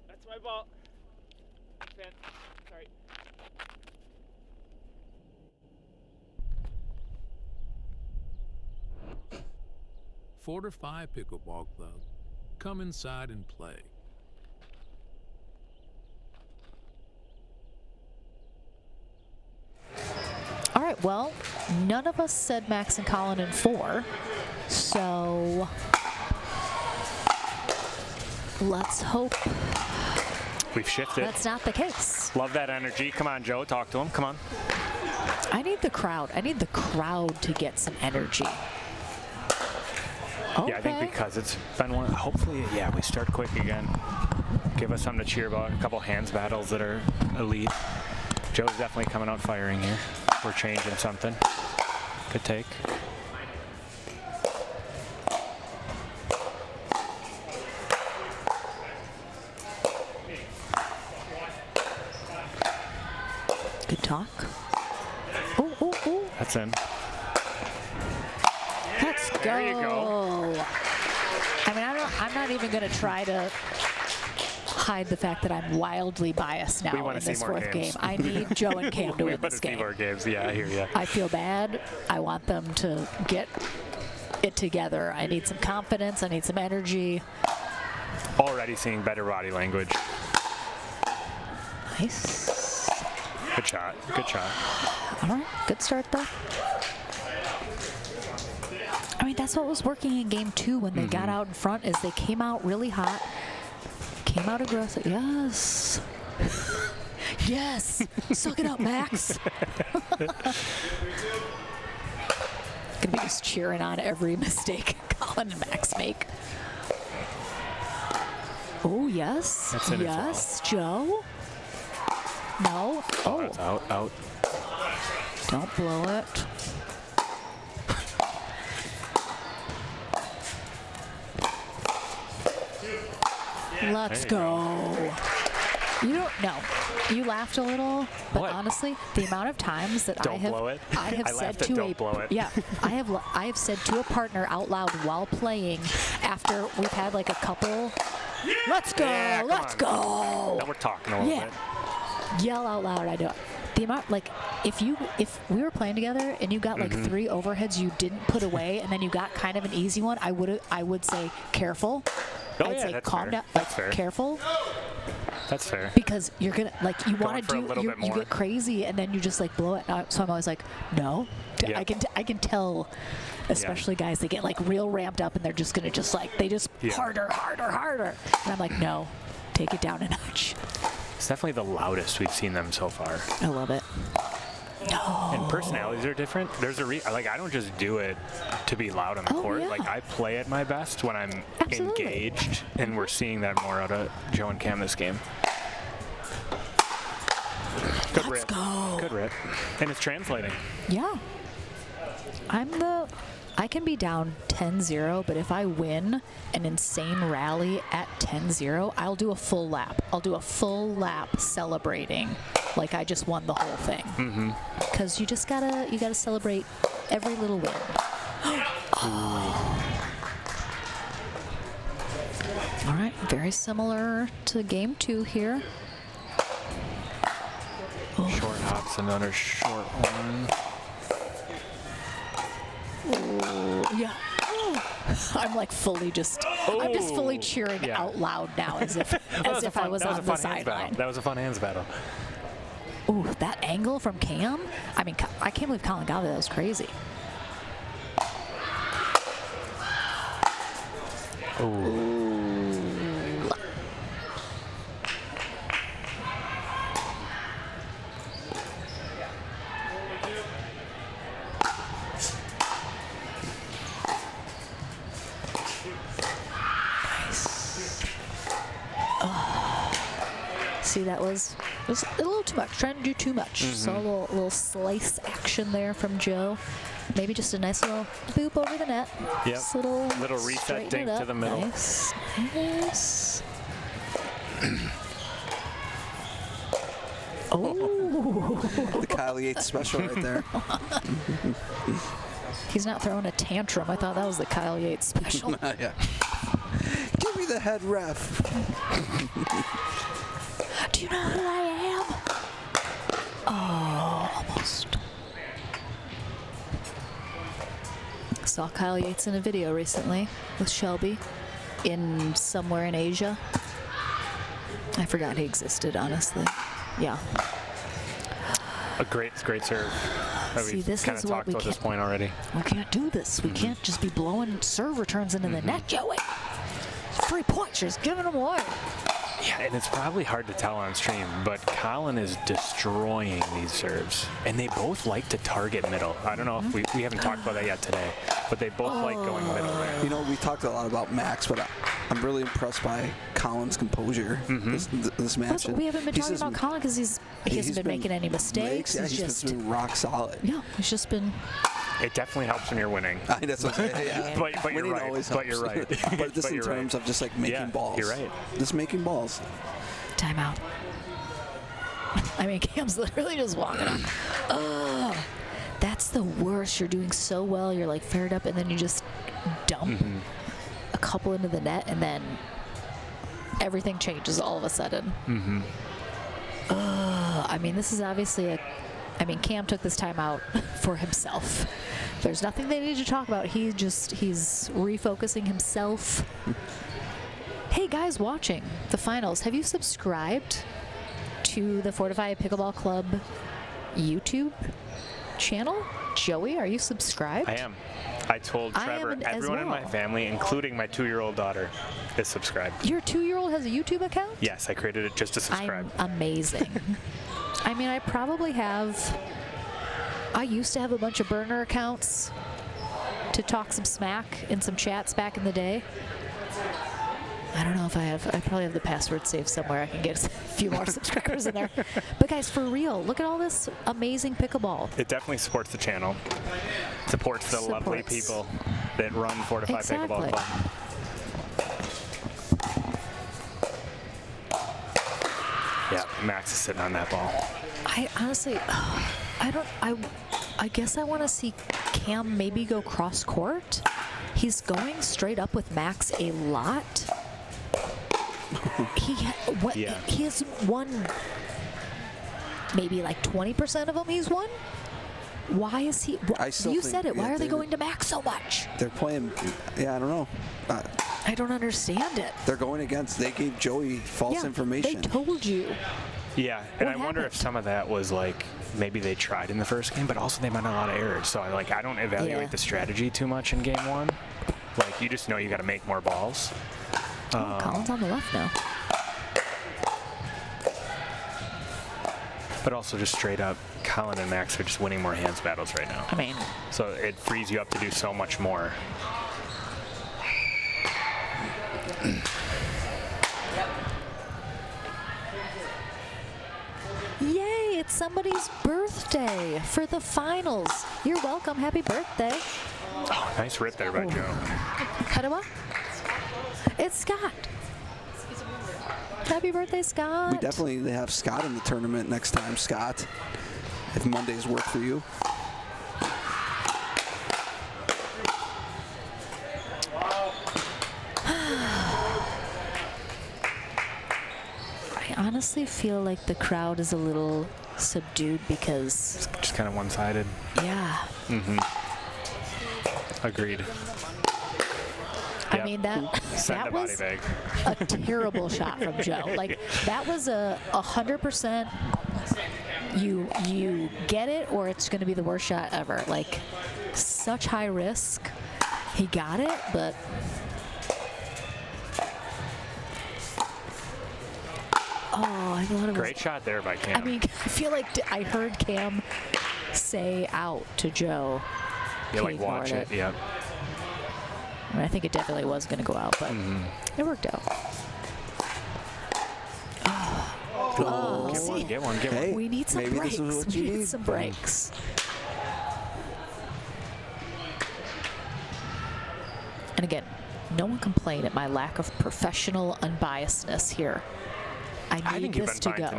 That's my ball. Fan. Sorry. Fortify Pickleball Club. Come inside and play. All right, well, none of us said Max and Colin in 4, so let's hope We've shifted. that's not the case. Love that energy. Come on, Joe. Talk to him. Come on. I need the crowd. I need the crowd to get some energy. Okay. Yeah, I think because it's been one. Hopefully, yeah, we start quick again. Give us something to cheer about. A couple hands battles that are elite. Joe's definitely coming out firing here. We're changing something. Good take. Good talk. Oh, oh, oh. That's in. Let's go. There you go. I mean, I'm not even going to try to hide the fact that I'm wildly biased now in this 4th game. I need Joe and Cam to win this game. We want to see more games. Yeah, I hear you. I feel bad. I want them to get it together. I need some confidence. I need some energy. Already seeing better body language. Nice. Good shot. Good shot. All right. Good start, though. I mean, that's what was working in Game 2 when they got out in front, is they came out really hot, came out aggressive. Yes. Yes. Suck it up, Max. Gonna be just cheering on every mistake Colin and Max make. Oh, yes. That's in yes, Joe. No. Oh. That's out. Out. Don't blow it. Let's go. You don't know. You laughed a little, but What? honestly, the amount of times that Don't blow it. I have I said laughed at to don't blow it. yeah, I have said to a partner out loud while playing after we've had like a couple. Let's go. Yeah, come let's on. go. Now we're talking a little Yeah. bit. Yell out loud. I do it. The amount, like, if we were playing together and you got like 3 overheads you didn't put away, and then you got kind of an easy one, I would say careful. Oh, I'd yeah, say that's calm fair. down, That's like fair. careful, That's fair. because you're gonna like you want Going for a to little do bit you more. get crazy and then you just like blow it out. So I'm always like, no. Yeah. I can tell, especially guys, they get like real ramped up and they're just gonna just like Yeah. harder, and I'm like, no, take it down a notch. It's definitely the loudest we've seen them so far. I love it. And personalities are different. There's a like I don't just do it to be loud on the Oh, court. yeah. Like I play at my best when I'm Absolutely. engaged, and we're seeing that more out of Joe and Cam this game. Good Let's rip. go. Good rip. And it's translating. Yeah. I can be down 10-0, but if I win an insane rally at 10-0, I'll do a full lap. I'll do a full lap celebrating like I just won the whole thing. Because you gotta celebrate every little win. All right, very similar to game 2 here. Short hops, another short one. Yeah. I'm like fully just, I'm just fully cheering out loud now as if I was on the sideline. That was a fun hands battle. Ooh, that angle from Cam. I mean, I can't believe Colin got it. That was crazy. Ooh. See, that was a little too much. Trying to do too much. So a little slice action there from Joe. Maybe just a nice little boop over the net. Yep. Just little reset dink to the middle. Nice. Nice. Oh. The Kyle Yates special right there. He's not throwing a tantrum. I thought that was the Kyle Yates special. Yeah. Give me the head ref. Do you know who I am? Oh, almost. Saw Kyle Yates in a video recently with Shelby in somewhere in Asia. I forgot he existed, honestly. Yeah. A great serve. See, this kind is of what talked we about this can't. point already. We can't do this. We can't just be blowing serve returns into the net, Joey. 3 points, just giving them away. Yeah, and it's probably hard to tell on stream, but Colin is destroying these serves. And they both like to target middle. I don't know if we haven't talked about that yet today, but they both like going middle there. You know, we talked a lot about Max, but I'm really impressed by Colin's composure this match. We haven't been talking about Colin because he hasn't been making any mistakes. Yeah, he's just been rock solid. Yeah, he's just been. It definitely helps when you're winning. That's what I'm saying. Yeah. But you're right. Always But helps. you're right. But just in terms of just like making balls. You're right. Just making balls. Timeout. I mean, Cam's literally just walking on. Ugh. That's the worst. You're doing so well. You're like fired up, and then you just dump a couple into the net, and then everything changes all of a sudden. I mean, this is obviously Cam took this time out for himself. There's nothing they need to talk about. He's refocusing himself. Hey guys watching the finals, have you subscribed to the Fortify Pickleball Club YouTube channel? Joey, are you subscribed? I am. I told Trevor, everyone in my family, including my 2-year-old daughter, is subscribed. Your 2-year-old has a YouTube account? Yes, I created it just to subscribe. I'm amazing. I mean, I used to have a bunch of burner accounts to talk some smack in some chats back in the day. I don't know if I probably have the password saved somewhere. I can get a few more subscribers in there. But guys, for real, look at all this amazing pickleball. It definitely supports the channel. Supports the lovely people that run Fortify Pickleball Club. Yeah, Max is sitting on that ball. I honestly, I guess I want to see Cam maybe go cross court. He's going straight up with Max a lot. He has won maybe like 20% of them he's won. Why is he? You said it. Why are they going to Max so much? They're playing. Yeah, I don't know. I don't understand it. They're going against. They gave Joey false information. They told you. Yeah, and I wonder if some of that was like maybe they tried in the first game, but also they might have a lot of errors. So I don't evaluate the strategy too much in game 1. Like you just know you got to make more balls. Colin's on the left now. But also just straight up, Colin and Max are just winning more hands battles right now. I mean, so it frees you up to do so much more. Yay, it's somebody's birthday for the finals. You're welcome. Happy birthday. Oh, nice rip there by Joe. Kadawa? It's Scott. Happy birthday, Scott. We definitely have Scott in the tournament next time, Scott, if Mondays work for you. honestly feel like the crowd is a little subdued because... Just kind of one-sided. Yeah. Agreed. I mean, that was a terrible shot from Joe. Like, that was a 100%, you get it or it's going to be the worst shot ever. Like, such high risk. He got it, but... Oh, I thought it was... Great shot there by Cam. I mean, I feel like I heard Cam say out to Joe. Yeah, like watch it. Yep. I mean, I think it definitely was going to go out, but it worked out. Get one. Hey, We need some maybe breaks. this is what We you need need. some breaks. And again, no one complained at my lack of professional unbiasedness here. I need think you've this been to fine go.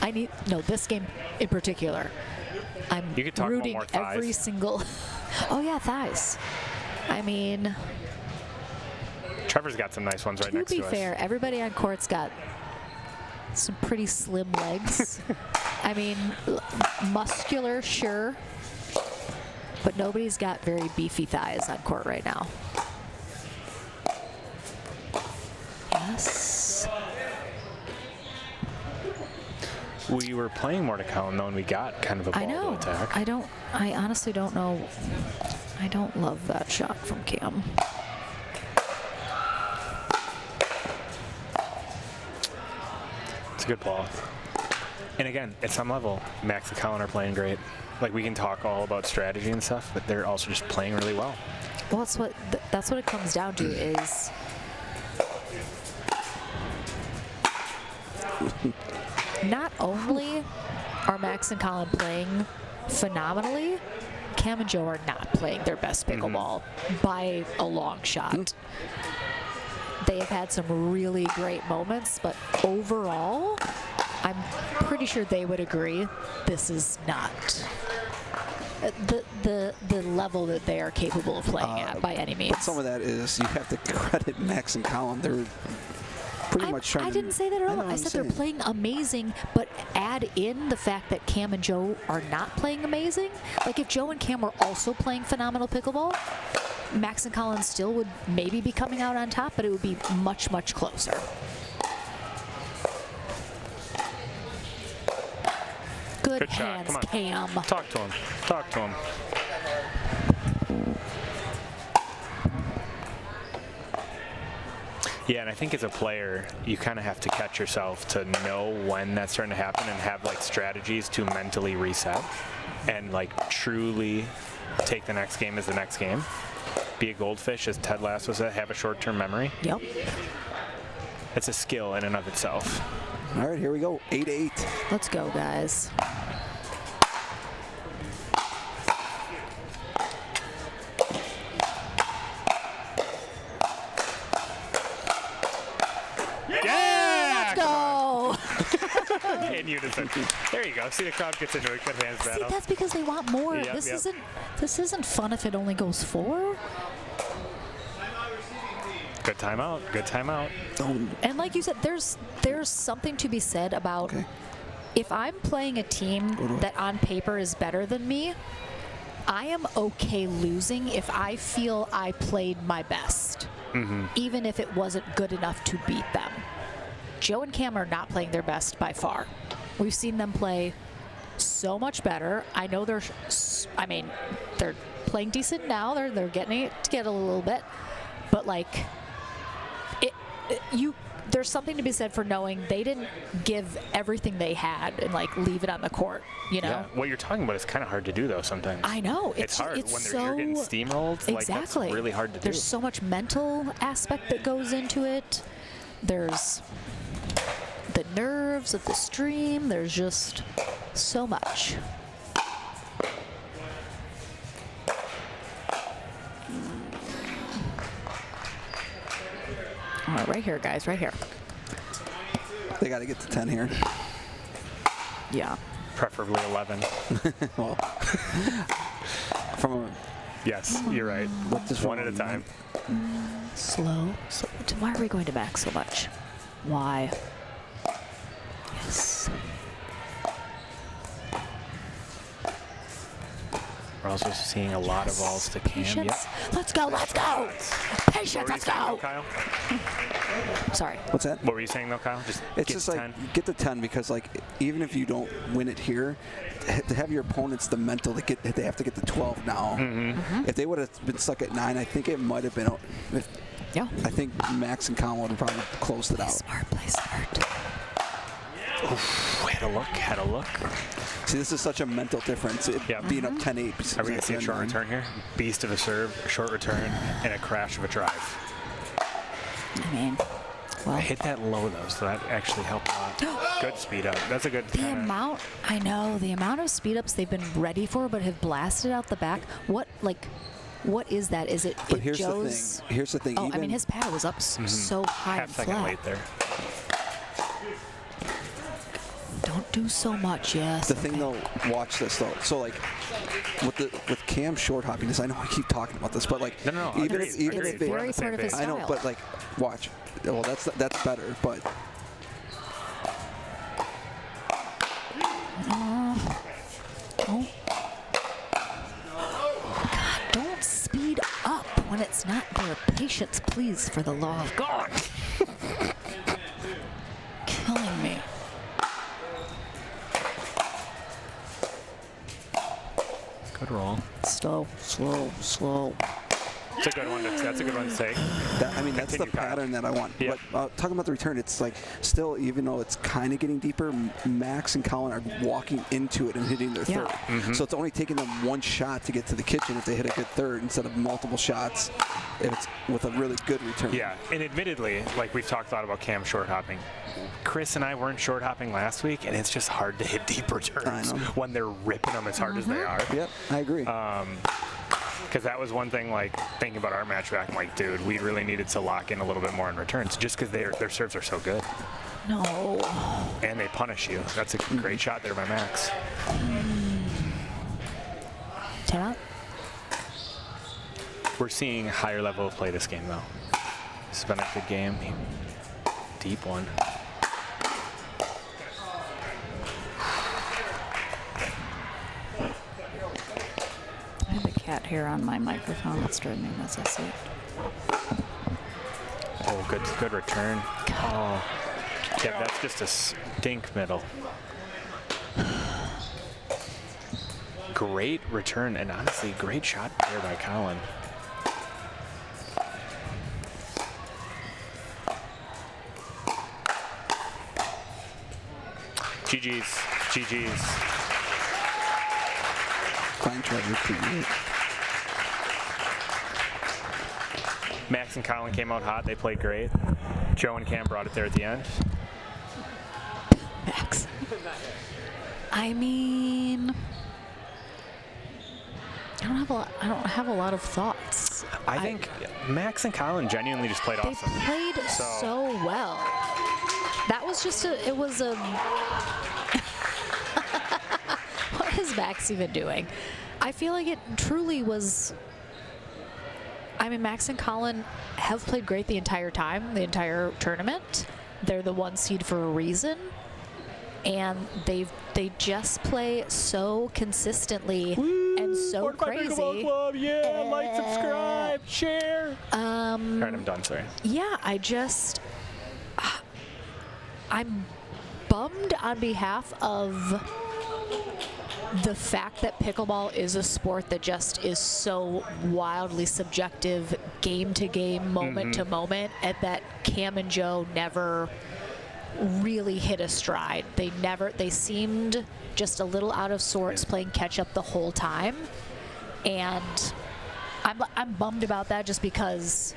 tonight. This game in particular. You could talk about rooting more thighs. every single. Oh yeah, thighs. I mean, Trevor's got some nice ones right next to us. to be fair, everybody on court's got some pretty slim legs. I mean, muscular, sure, but nobody's got very beefy thighs on court right now. Yes. We were playing more to Colin though, and we got kind of a ball to attack. I honestly don't know. I don't love that shot from Cam. It's a good ball. And again, at some level, Max and Colin are playing great. Like, we can talk all about strategy and stuff, but they're also just playing really well. Well, that's what it comes down to is not only are Max and Colin playing phenomenally, Cam and Joe are not playing their best pickleball by a long shot. They have had some really great moments, but overall, I'm pretty sure they would agree this is not the level that they are capable of playing at by any means. But some of that is you have to credit Max and Colin. They're pretty much trying I didn't say that at all. I said they're playing amazing, but add in the fact that Cam and Joe are not playing amazing. Like, if Joe and Cam were also playing phenomenal pickleball, Max and Colin still would maybe be coming out on top, but it would be much, much closer. Good shot. hands, Come on. Cam. Talk to him. Talk to him. Yeah, and I think as a player, you kind of have to catch yourself to know when that's starting to happen and have like strategies to mentally reset and like truly take the next game as the next game. Be a goldfish, as Ted Lasso said, have a short-term memory. Yep. It's a skill in and of itself. All right, here we go. 8-8. Let's go, guys. Yeah! Let's go. In unison. There you go. See, the crowd gets into a good hands See, battle. that's because they want more. Yep, This isn't fun if it only goes 4. Good timeout. Good timeout. And like you said, there's something to be said about if I'm playing a team that on paper is better than me, I am okay losing if I feel I played my best, even if it wasn't good enough to beat them. Joe and Cam are not playing their best by far. We've seen them play so much better. I know they're playing decent now. They're getting it together a little bit, but like there's something to be said for knowing they didn't give everything they had and like leave it on the court. You know. Yeah. What you're talking about is kind of hard to do though sometimes. I know. It's hard when so, you're getting steamrolled. Exactly. Like, that's really hard to do. There's so much mental aspect that goes into it. There's the nerves of the stream. There's just so much. All right, right here, guys, right here. They got to get to 10 here. Yeah. Preferably 11. Well, from a, Yes, you're right. One at a time. Slow. Why are we going to max so much? Why? We're also seeing a lot of balls to Cam. Patience. Yep. Let's go. Let's go. Patience. Let's go. Kyle? Sorry. What's that? What were you saying though, Kyle? Just It's get just to like 10? get the 10 because like even if you don't win it here, to have your opponents the mental to get they have to get to 12 now. If they would have been stuck at 9, I think it might have been. Yeah. I think Max and Colin would have probably closed it out. Play smart. Oof, had a look. See, this is such a mental difference. Being up 10-8. Are we going to see a short return here? Beast of a serve, a short return, and a crash of a drive. I mean, well. I hit that low, though, so that actually helped a lot. Good speed up. That's a good The amount of speed ups they've been ready for but have blasted out the back. What is that? Is it But here's Joe's? the thing. Here's the thing. Oh, even I mean, his pad was up so high and half-second flat. late there. Don't do so much, yes. The thing though, watch this though. So like with Cam short hopping this, I know I keep talking about this, but like No, even agreed, if agreed. they, We're on the same part of his page. I know, style. but like watch. Well, that's better, but God, don't speed up when it's not there. Patience, please, for the love of God. Killing me. Good roll. Slow. That's a good one. That's a good one to take. I mean that's the Continue, Kyle. pattern that I want. Yeah. But talking about the return, it's like still, even though it's kind of getting deeper, Max and Colin are walking into it and hitting their Yeah. third. So it's only taking them one shot to get to the kitchen if they hit a good third instead of multiple shots if it's with a really good return. Yeah, and admittedly, like we've talked a lot about Cam short hopping. Chris and I weren't short hopping last week, and it's just hard to hit deep returns when they're ripping them as hard as they are. Yep, I agree. Because that was one thing, like thinking about our match back, I'm like, dude, we really needed to lock in a little bit more in returns just because their serves are so good. No. And they punish you. That's a great shot there by Max. 10 out. We're seeing a higher level of play this game, though. This has been a good game. Deep one. I have a cat hair on my microphone that's driving me nuts. I see it. Oh, good return. Oh, yeah, that's just a stink middle. Great return, and honestly, great shot there by Colin. GG's. Fine try to repeat it. Max and Colin came out hot. They played great. Joe and Cam brought it there at the end. Max. I mean, I don't have a lot of thoughts. I think Max and Colin genuinely just played They awesome. played so well. That was just it was a. What is Max even doing? I feel like it truly was. I mean, Max and Colin have played great the entire time, the entire tournament. They're the 1 seed for a reason. And they just play so consistently and so Fortify crazy. Pickleball Club, yeah, like, subscribe, share. All right, I'm done, sorry. Yeah, I'm bummed on behalf of the fact that pickleball is a sport that just is so wildly subjective, game to game, moment to moment, and that Cam and Joe never really hit a stride. They seemed just a little out of sorts, playing catch up the whole time, and I'm bummed about that just because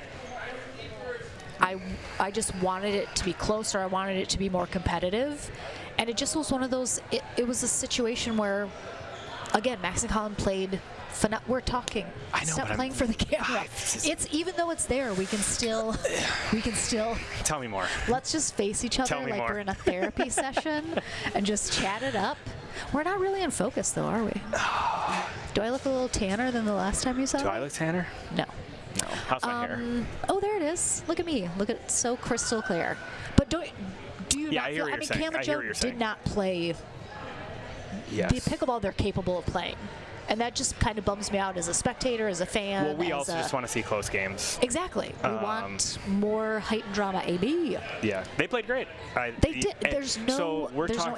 I just wanted it to be closer. I wanted it to be more competitive, and it just was one of those. It was a situation where, again, Max and Colin played. We're talking. I know, Stop but playing for the camera. It's even though it's there, we can still. Tell me more. Let's just face each other Tell me like more. we're in a therapy session and just chat it up. We're not really in focus, though, are we? Do I look a little tanner than the last time you saw me? Do I look tanner? No. No. How's my hair? Oh, there it is. Look at me. Look at it, so crystal clear. But do you Yeah, not I hear feel? what I you're mean, saying. Cam I and hear Joe what you're did saying. not play Yes. the pickleball they're capable of playing. And that just kind of bums me out as a spectator, as a fan. Well, we also just want to see close games. Exactly. We want more heightened drama. AB. Yeah, they played great. They did. There's no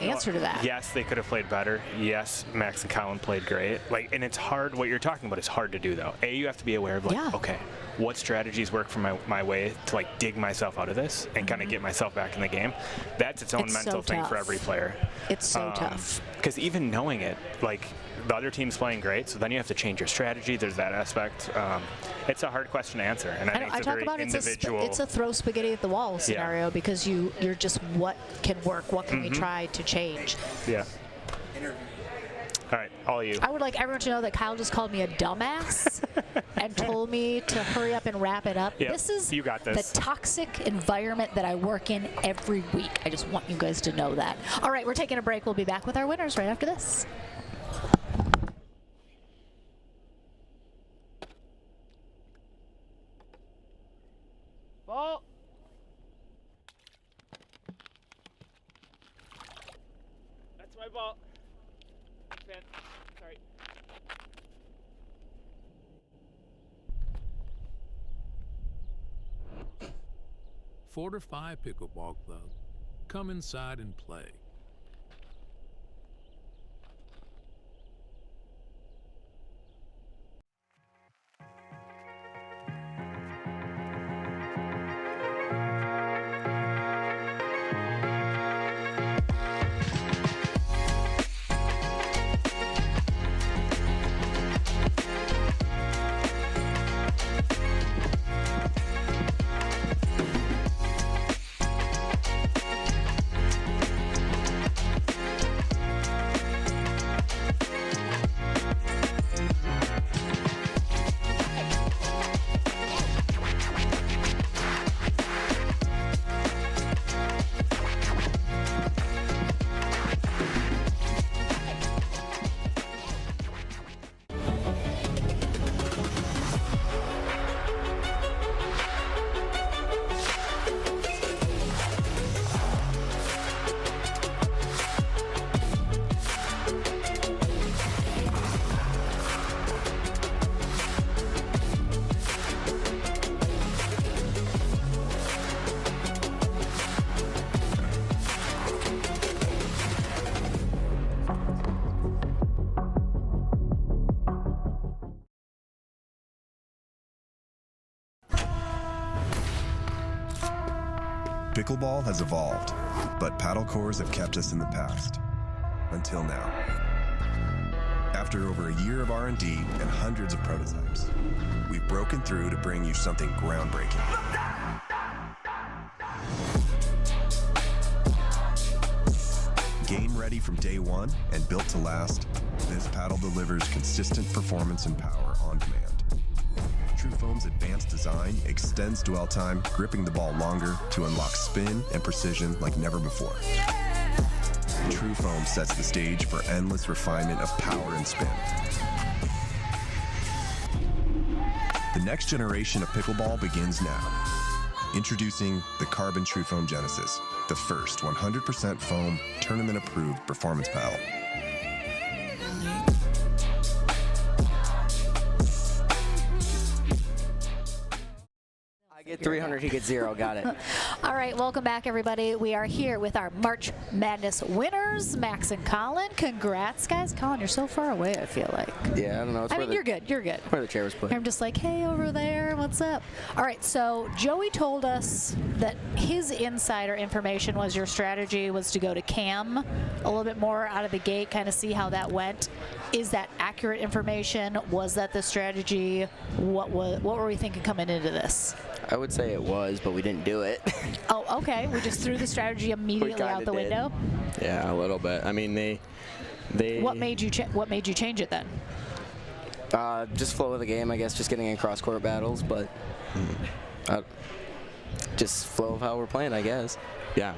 answer to that. Yes, they could have played better. Yes, Max and Colin played great. Like, and it's hard. What you're talking about is hard to do, though. You have to be aware of, like, okay, what strategies work for my way to, like, dig myself out of this and kind of get myself back in the game. That's its own mental thing for every player. It's so tough. Because even knowing it, like, the other team's playing great, so then you have to change your strategy. There's that aspect. It's a hard question to answer, and I think it's a very individual. It's a throw spaghetti at the wall scenario because you're just what can work, what can we try to change. Yeah. All right, all you. I would like everyone to know that Kyle just called me a dumbass and told me to hurry up and wrap it up. Yep, this is you got this. The toxic environment that I work in every week. I just want you guys to know that. All right, we're taking a break. We'll be back with our winners right after this. Ball. That's my ball. Fan. Sorry. Fortify Pickleball Club. Come inside and play. Pickleball has evolved, but paddle cores have kept us in the past. Until now. After over a year of R&D and hundreds of prototypes, we've broken through to bring you something groundbreaking. Game ready from day one and built to last, this paddle delivers consistent performance and power on demand. Trufoam's advanced design extends dwell time, gripping the ball longer to unlock spin and precision like never before. Trufoam sets the stage for endless refinement of power and spin. The next generation of pickleball begins now. Introducing the Carbon Trufoam Genesis, the first 100% foam, tournament-approved performance paddle. I get 300, he gets 0. Got it. All right, welcome back, everybody. We are here with our March Madness winners, Max and Colin. Congrats, guys. Colin, you're so far away, I feel like. Yeah, I don't know. It's you're good. You're good. Where the chair was put. I'm just like, hey, over there, what's up? All right, so Joey told us that his insider information was your strategy was to go to cam a little bit more out of the gate, kind of see how that went. Is that accurate information? Was that the strategy? What were we thinking coming into this? I would say it was, but we didn't do it. Oh, okay. We just threw the strategy immediately out the window. Yeah, a little bit. I mean, they. What made you change it then? Just flow of the game, I guess. Just getting in cross-court battles, but just flow of how we're playing, I guess. Yeah,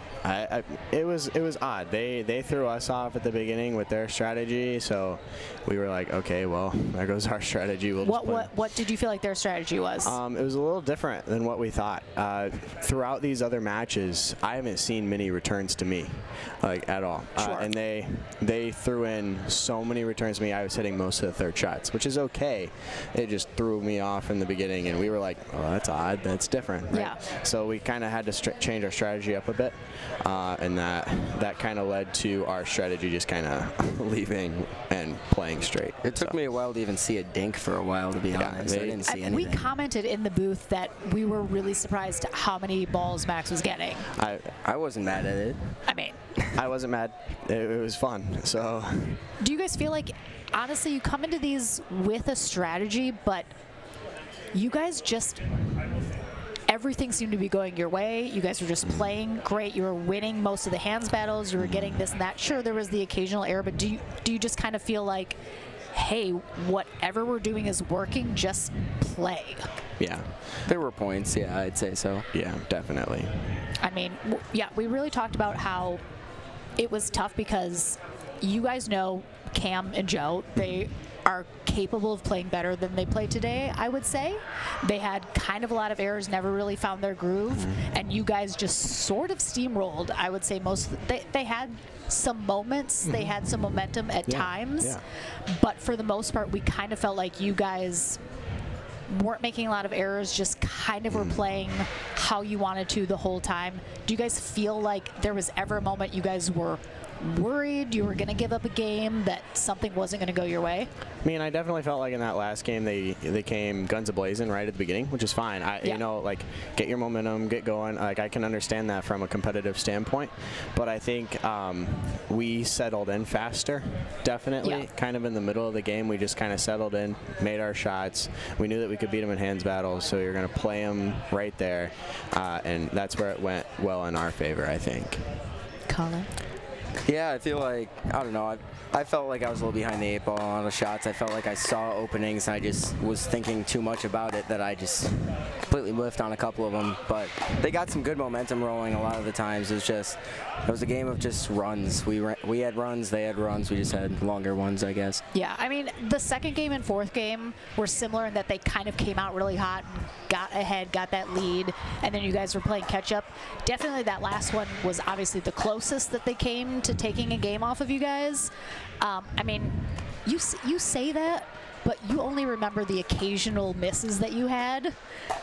it was odd. They threw us off at the beginning with their strategy, so we were like, okay, well, there goes our strategy. We'll What did you feel like their strategy was? It was a little different than what we thought. Throughout these other matches, I haven't seen many returns to me, like at all. Sure. And they threw in so many returns to me. I was hitting most of the third shots, which is okay. It just threw me off in the beginning, and we were like, oh, that's odd. That's different. Right? Yeah. So we kind of had to change our strategy up a bit. And that kind of led to our strategy just kind of leaving and playing straight. It took me a while to even see a dink for a while, to be honest. I didn't see anything. We commented in the booth that we were really surprised how many balls Max was getting. I wasn't mad at it. I mean, I wasn't mad. It was fun. So, do you guys feel like, honestly, you come into these with a strategy, but you guys just... everything seemed to be going your way. You guys were just playing great. You were winning most of the hands battles. You were getting this and that. Sure, there was the occasional error, but do you just kind of feel like, hey, whatever we're doing is working, just play? Yeah. There were points, yeah, I'd say so. Yeah, definitely. I mean, yeah, we really talked about how it was tough because you guys know Cam and Joe, they are capable of playing better than they played today, I would say. They had kind of a lot of errors, never really found their groove, and you guys just sort of steamrolled, I would say. They had some moments, they had some momentum at times, but for the most part, we kind of felt like you guys weren't making a lot of errors, just kind of were playing how you wanted to the whole time. Do you guys feel like there was ever a moment you guys were worried you were going to give up a game, that something wasn't going to go your way? I mean, I definitely felt like in that last game they came guns a-blazing right at the beginning, which is fine. You know, like, get your momentum, get going. Like, I can understand that from a competitive standpoint, but I think we settled in faster, definitely. Kind of in the middle of the game, we just kind of settled in, made our shots. We knew that we could beat them in hands battles, so you're going to play them right there, and that's where it went well in our favor, I think. Colin? Yeah, I feel like, I don't know, I felt like I was a little behind the 8 ball on the shots. I felt like I saw openings, and I just was thinking too much about it that I just completely whiffed on a couple of them. But they got some good momentum rolling a lot of the times. It was a game of just runs. We had runs, they had runs. We just had longer ones, I guess. Yeah, I mean, the second game and fourth game were similar in that they kind of came out really hot and got ahead, got that lead, and then you guys were playing catch-up. Definitely that last one was obviously the closest that they came to taking a game off of you guys. I mean, you say that, but you only remember the occasional misses that you had.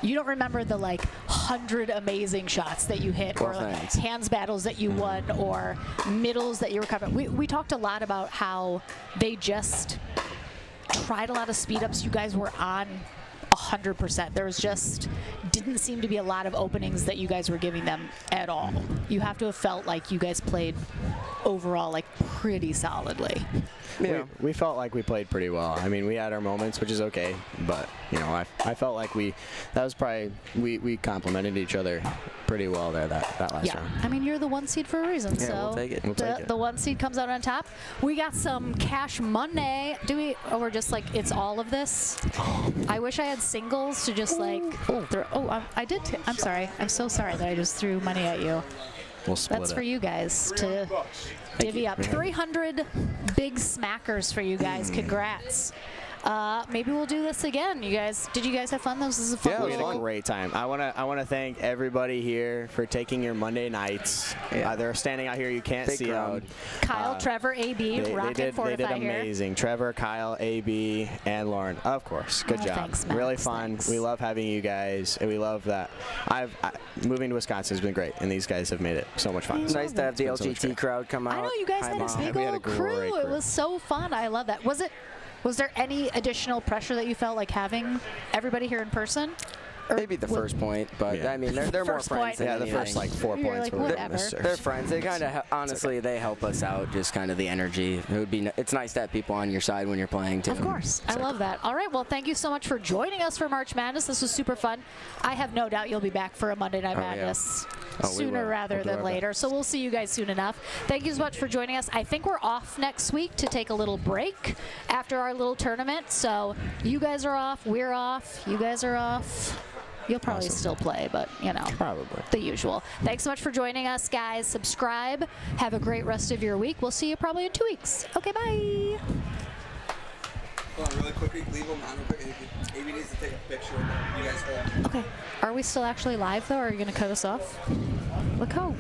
You don't remember the, like, 100 amazing shots that you hit, or hands battles that you won, or middles that you were covering. We talked a lot about how they just tried a lot of speed-ups. You guys were on 100%. There was just didn't seem to be a lot of openings that you guys were giving them at all. You have to have felt like you guys played overall like pretty solidly. Yeah. We felt like we played pretty well. I mean, we had our moments, which is okay, but you know, I felt like we complimented each other pretty well there that last round. I mean, you're the 1 seed for a reason, yeah, so we'll take it. The 1 seed comes out on top. We got some Cash Monday. Or we're just like, it's all of this? I wish I had singles to just like throw. I did. I'm sorry. I'm so sorry that I just threw money at you. We'll split That's it. For you guys to divvy up. 300 big smackers for you guys. Congrats. Maybe we'll do this again. You guys, did you guys have fun? This is a fun. Yeah, we had a great time. I wanna thank everybody here for taking your Monday nights. They're standing out here. You can't see them. Kyle, Trevor, AB, rocking Fortify They did amazing. Here. Trevor, Kyle, AB, and Lauren. Of course. Good job. Thanks, Max. Really fun. Thanks. We love having you guys, and we love that. Moving to Wisconsin has been great, and these guys have made it so much fun. It's nice to have the LGT crowd come out. I know you guys had a big old crew. It was so fun. I love that. Was there any additional pressure that you felt like having everybody here in person? Maybe the first point, but I mean, they're more friends than the first like 4 points. Like, they're friends. They kind of, honestly, they help us out. Just kind of the energy. It's nice to have people on your side when you're playing too. Of course, I love that. All right, well, thank you so much for joining us for March Madness. This was super fun. I have no doubt you'll be back for a Monday Night Madness sooner rather than later. So we'll see you guys soon enough. Thank you so much for joining us. I think we're off next week to take a little break after our little tournament. So you guys are off, we're off, you guys are off. You'll probably Awesome. still play, but, you know, Probably. the usual. Thanks so much for joining us, guys. Subscribe. Have a great rest of your week. We'll see you probably in 2 weeks. Okay, bye. Hold on, really quickly, leave them on real quick. Amy needs to take a picture of them. You guys hold. Okay. Are we still actually live, though, or are you going to cut us off? Look, how